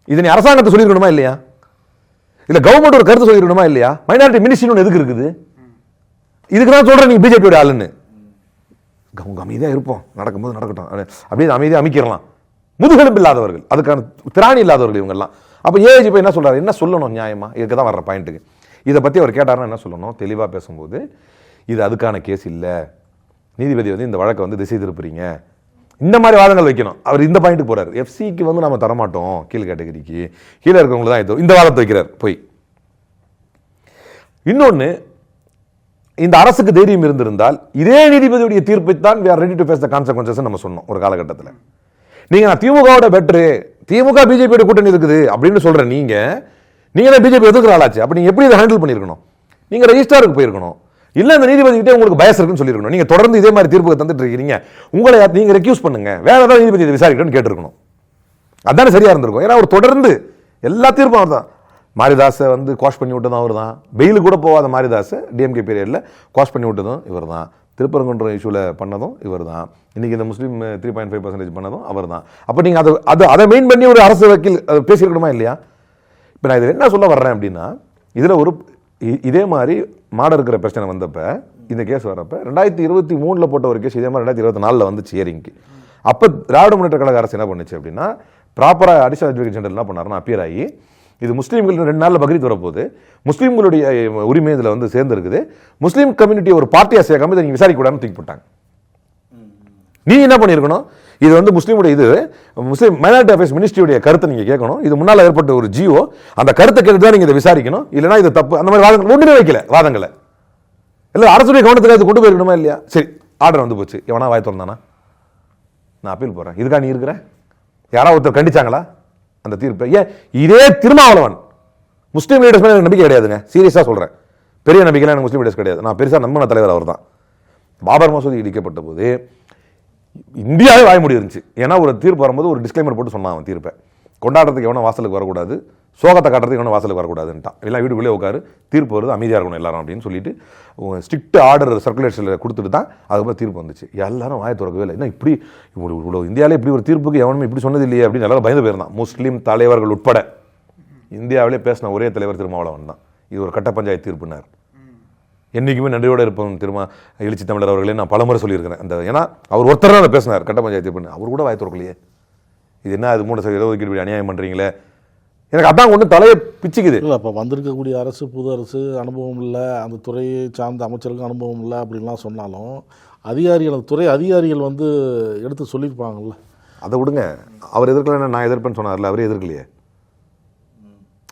S2: இது நீ அரசாங்கத்தை சொல்லிருக்கணுமா இல்லையா, இல்ல கவர்மெண்ட் ஒரு கருத்து சொல்லிருக்கணுமா இல்லையா? மைனாரிட்டி மினிஸ்ட்ரி ஒன்று எதுக்கு இருக்குது? இதுக்கு தான் சொல்றேன் நீங்க பிஜேபியோட ஆளுன்னு. அமைதியா இருப்போம், நடக்கும்போது நடக்கட்டும், அப்படியே அமைதியா அமைக்கிறலாம். முதுகெலும்பு இல்லாதவர்கள், அதுக்கான திராணி இல்லாதவர்கள் இவங்கெல்லாம். அப்ப ஏஜி போய் என்ன சொல்றாரு, என்ன சொல்லணும் நியாயமா, இதுக்கு தான் வர்ற பாயிண்ட்டுக்கு. இதை பற்றி அவர் கேட்டார்னா என்ன சொல்லணும், தெளிவாக பேசும்போது இது அதுக்கான கேஸ் இல்லை, நீதிபதி வந்து இந்த வழக்கை வந்து திசை திருப்புறீங்க, இந்த மாதிரி வாதங்கள் வைக்கணும். அவர் இந்த பாயிண்ட்டுக்கு போறாரு, எஃப்சிக்கு வந்து நம்ம தரமாட்டோம், கீழ் கேட்டகரிக்கு, கீழே இருக்கிறவங்க தான் இந்த வாதத்தை வைக்கிறார் போய். இன்னொன்று, இந்த அரசுக்கு தைரியம் இருந்திருந்தால் இதே நீதிபதியுடைய தீர்ப்பை தான் we are ready to face the consequences நம்ம சொன்னோம் ஒரு காலகட்டத்தில். நீங்க நான் திமுகவோட பெட்ரு, திமுக பிஜேபியோட கூட்டணி இருக்குது அப்படின்னு சொல்ற நீங்க தான் பிஜேபி எதிர்க்கிற ஆளாச்சு. அப்ப நீங்க எப்படி இதை ஹேண்டில் பண்ணிருக்கணும்? நீங்க ரெஜிஸ்ட்ராருக்கு போயிருக்கணும், இல்ல அந்த நீதிபதி கிட்டே உங்களுக்கு பயஸ் இருக்குன்னு சொல்லிருக்கணும். நீங்க தொடர்ந்து இதே மாதிரி தீர்ப்பு தந்துட்டு இருக்கீங்க, உங்களை நீங்க ரெக்யூஸ் பண்ணுங்க, வேற ஏதாவது நீதிபதி விசாரிக்கணும்னு கேட்டிருக்கணும். அதானே சரியா இருந்திருக்கும். ஏன்னா அவர் தொடர்ந்து எல்லா தீர்ப்பும் அவர் தான். மாரிதாஸை வந்து குவாஷ் பண்ணி விட்டதும் அவர் தான், பெயில் கூட போகாத மாரிதாஸை டிஎம்கே பீரியட்ல குவாஷ் பண்ணி விட்டதும் இவர் தான், திருப்பரங்குன்றம் இஷ்யூல பண்ணதும் இவர் தான், இன்னைக்கு இந்த முஸ்லீம் 3.5% பண்ணதும் அவர் தான். அப்ப நீங்க அதை மெயின் பண்ணி ஒரு அரசு வக்கீல் பேசியிருக்கணுமா இல்லையா? இப்போ நான் இது என்ன சொல்ல வர்றேன் அப்படின்னா, இதில் ஒரு இதே மாதிரி மாட இருக்கிற பிரச்சனை வந்தப்ப, இந்த கேஸ் வரப்ப 2023 போட்ட ஒரு கேஸ் இதே மாதிரி 2024 வந்துச்சு ஹியரிங்க்கு. அப்போ திராவிட முன்னேற்ற கழக அரசு என்ன பண்ணுச்சு அப்படின்னா, ப்ராப்பராக அடிஷனல் அட்வொகேட் ஜெனரல் என்ன பண்ணாருன்னா அப்பியர் ஆகி, இது முஸ்லீம்கள் 2 நாளில் பக்ரீத் வரப்போகுது, முஸ்லீம்களுடைய உரிமை இதில் வந்து சேர்ந்துருக்குது, முஸ்லீம் கம்யூனிட்டி ஒரு பார்ட்டியாக சேர்க்காம இதை நீங்கள் விசாரிக்க கூடாதுன்னு தூக்கி போட்டாங்க. நீ என்ன பண்ணியிருக்கணும், இது வந்து முஸ்லீமுடைய இது முஸ்லீம் மைனாரிட்டி அஃபேர்ஸ் மினிஸ்ட்ரியுடைய கருத்தை நீங்க கேட்கணும். இது முன்னால் ஏற்பட்ட ஒரு ஜியோ, அந்த கருத்தை கேட்டு தான் நீங்க இதை விசாரிக்கணும். இல்லைன்னா இது தப்பு. அந்த மாதிரி வாதங்கள் ஒன்றுமே வைக்கல வாதங்களை. இல்லை அரசுடைய கவனத்துக்கு அது கொண்டு போயிருக்கணுமா இல்லையா? சரி, ஆர்டர் வந்து போச்சு, எவனா வாய் திறந்தானா? நான் அப்பீல் போறேன். இதுக்காக நீ இருக்கிற யாராவது ஒருத்தர் கண்டிச்சாங்களா அந்த தீர்ப்பை? ஏன் இதே திருமாவளவன் முஸ்லீம் லீடர்ஸ் மேலே எனக்கு நம்பிக்கை கிடையாதுங்க, சீரியஸாக சொல்கிறேன். பெரிய நம்பிக்கைலாம் எனக்கு முஸ்லீம் லீடர்ஸ் கிடையாது. நான் பெருசாக நம்பின தலைவர் அவர் தான். பாபர் மசூதி இடிக்கப்பட்ட போது இந்தியாவே வாய் மூடி இருந்துச்சு. ஏன்னா ஒரு தீர்ப்பு வரும்போது ஒரு டிஸ்க்ளைமர் போட்டு சொன்னான் அவன் தீர்ப்பை. கொண்டாடுறதுக்கு எவனும் வாசலுக்கு வரக்கூடாது, சோகத்தை காட்டுறதுக்கு எவனும் வாசலுக்கு வரக்கூடாதுன்ட்டான். எல்லாம் வீட்டுக்குள்ளே உட்காரு, தீர்ப்பு வருது, அமைதியாக இருக்கணும் எல்லாரும் அப்படின்னு சொல்லிட்டு ஸ்ட்ரிக்ட் ஆர்டர் சர்க்குலேஷனில் கொடுத்துட்டு தான் அதுக்கப்புறம் தீர்ப்பு வந்துச்சு. எல்லாரும் வாயை திறக்கவே இல்லை. என்ன இப்படி இவ்வளோ இந்தியாவிலே இப்படி ஒரு தீர்ப்புக்கு எவனுமே இப்படி சொன்னது இல்லையே அப்படின்னு எல்லாரும் பயந்து போயிருந்தான். முஸ்லீம் தலைவர்கள் உட்பட இந்தியாவிலே பேசின ஒரே தலைவர் திருமாவளவன் தான். இது ஒரு கட்ட பஞ்சாயத்து தீர்ப்புனார். என்றைக்குமே நன்றியோடு இருப்போம் எழுச்சி தமிழர் அவர்களே நான் பலமுறை சொல்லியிருக்கிறேன். அந்த ஏன்னா அவர் ஒருத்தர் தான் பேசினார் கட்ட பஞ்சாயத்து தீர்ப்புன்னு. அவர் கூட வாய் திறக்கலையே. இது என்ன அது 3% அநியாயம் பண்ணுறீங்களே, எனக்கு அதான் ஒன்று தலையை பிச்சுக்குது.
S1: இல்லை, இப்போ வந்திருக்கக்கூடிய அரசு புது அரசு அனுபவம் இல்லை, அந்த துறையை சார்ந்த அமைச்சருக்கும் அனுபவம் இல்லை அப்படின்லாம் சொன்னாலும் அதிகாரிகள் துறை அதிகாரிகள் வந்து எடுத்து சொல்லியிருப்பாங்கல்ல.
S2: அதை விடுங்க, அவர் எதிர்க்கல நான் எதிர்ப்பேன்னு சொன்னார்ல, அவரே எதிர்க்கலையே.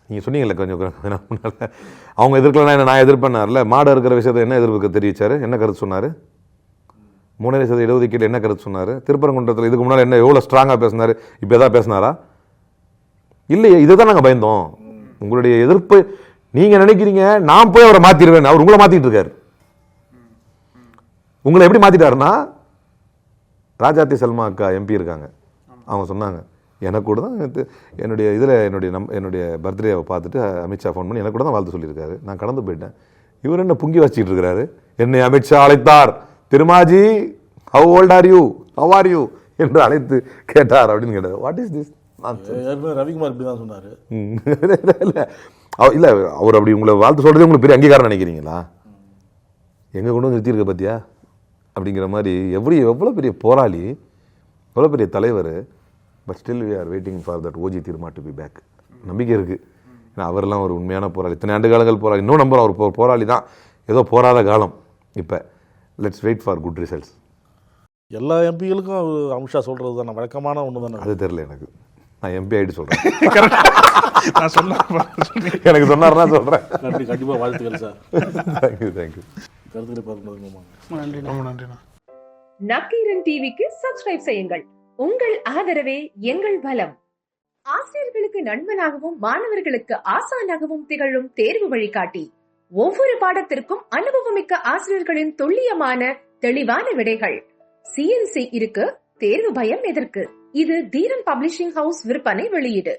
S2: நீங்கள் சொன்னீங்கல்ல கொஞ்சம் முன்னால் அவங்க எதிர்க்கலாம் நான் எதிர்ப்பேன்னார்ல. மாடு இருக்கிற விஷயத்தை என்ன எதிர்ப்பு தெரிவித்தார், என்ன கருத்து சொன்னார்? 3% இடஒதுக்கீடு என்ன கருத்து சொன்னார்? திருப்பரங்குன்றத்தில் இதுக்கு முன்னால் என்ன எவ்வளோ ஸ்ட்ராங்காக பேசினார், இப்போ எதாவது பேசினாரா? இல்லையே, இதை தான் நாங்கள் பயந்தோம். உங்களுடைய எதிர்ப்பு நீங்கள் நினைக்கிறீங்க நான் போய் அவரை மாற்றிடுவேன், அவர் உங்களை மாற்றிட்டு இருக்காரு. உங்களை எப்படி மாற்றிட்டாருன்னா, ராஜாத்தி சல்மா அக்கா எம்பி இருக்காங்க, அவங்க சொன்னாங்க எனக்கு கூட தான் என்னுடைய இதில் என்னுடைய பர்த்டேவை பார்த்துட்டு அமித்ஷா ஃபோன் பண்ணி எனக்கு கூட தான் வாழ்த்து சொல்லியிருக்காரு. நான் கடந்து போயிட்டேன். இவர் என்ன புங்கி வச்சுக்கிட்டு இருக்கிறாரு, என்னை அமித்ஷா அழைத்தார், Thiruma ji how old are you, how are you என்று அழைத்து கேட்டார் அப்படின்னு கேட்டார். What is this?
S1: ரவிக்குமார் இப்படி தான் சொன்னார்.
S2: இல்லை அவர் அப்படி உங்களை வாழ்த்து சொல்கிறதே உங்களுக்கு பெரிய அங்கீகாரம் நினைக்கிறீங்களா? எங்கே கொண்டு வந்து நிறுத்தியிருக்க பார்த்தியா அப்படிங்கிற மாதிரி. எவ்வளோ பெரிய போராளி, எவ்வளோ பெரிய தலைவர். But still we are waiting for that OG Thiruma to be back. நம்பிக்கை இருக்குது. ஏன்னா அவரெல்லாம் ஒரு உண்மையான போராளி, இத்தனை ஆண்டு காலங்கள் போராளி. இன்னும் நம்புகிறோம் அவர் போராளி தான், ஏதோ போராத காலம். இப்போ let's wait for good results.
S1: எல்லா எம்பிகளுக்கும் அமித்ஷா சொல்கிறது தானே வழக்கமான ஒன்று தானே.
S2: அது தெரில எனக்கு, நான் எம்பி ஆகிட்டு சொல்கிறேன்.
S6: நான் சொல்ல
S2: எனக்கு சொன்னார்னா சொல்கிறேன்.
S1: நன்றி, கண்டிப்பாக வாழ்த்துக்கள் சார்.
S2: Thank you thank you.
S1: கருத்துக்களை பார்க்கும்போது
S7: நன்றி.
S6: ரொம்ப நன்றிண்ணா.
S5: நக்கீரன் டிவிக்கு சப்ஸ்கிரைப் செய்யுங்கள். உங்கள் ஆதரவே எங்கள் பலம். ஆசிரியர்களுக்கு நண்பனாகவும் மாணவர்களுக்கு ஆசானாகவும் திகழும் தேர்வு வழிகாட்டி. ஒவ்வொரு பாடத்திற்கும் அனுபவமிக்க ஆசிரியர்களின் துல்லியமான தெளிவான விடைகள். CNC இருக்கு, தேர்வு பயம் எதற்கு? இது தீரன் பப்ளிஷிங் ஹவுஸ் விற்பனை வெளியீடு.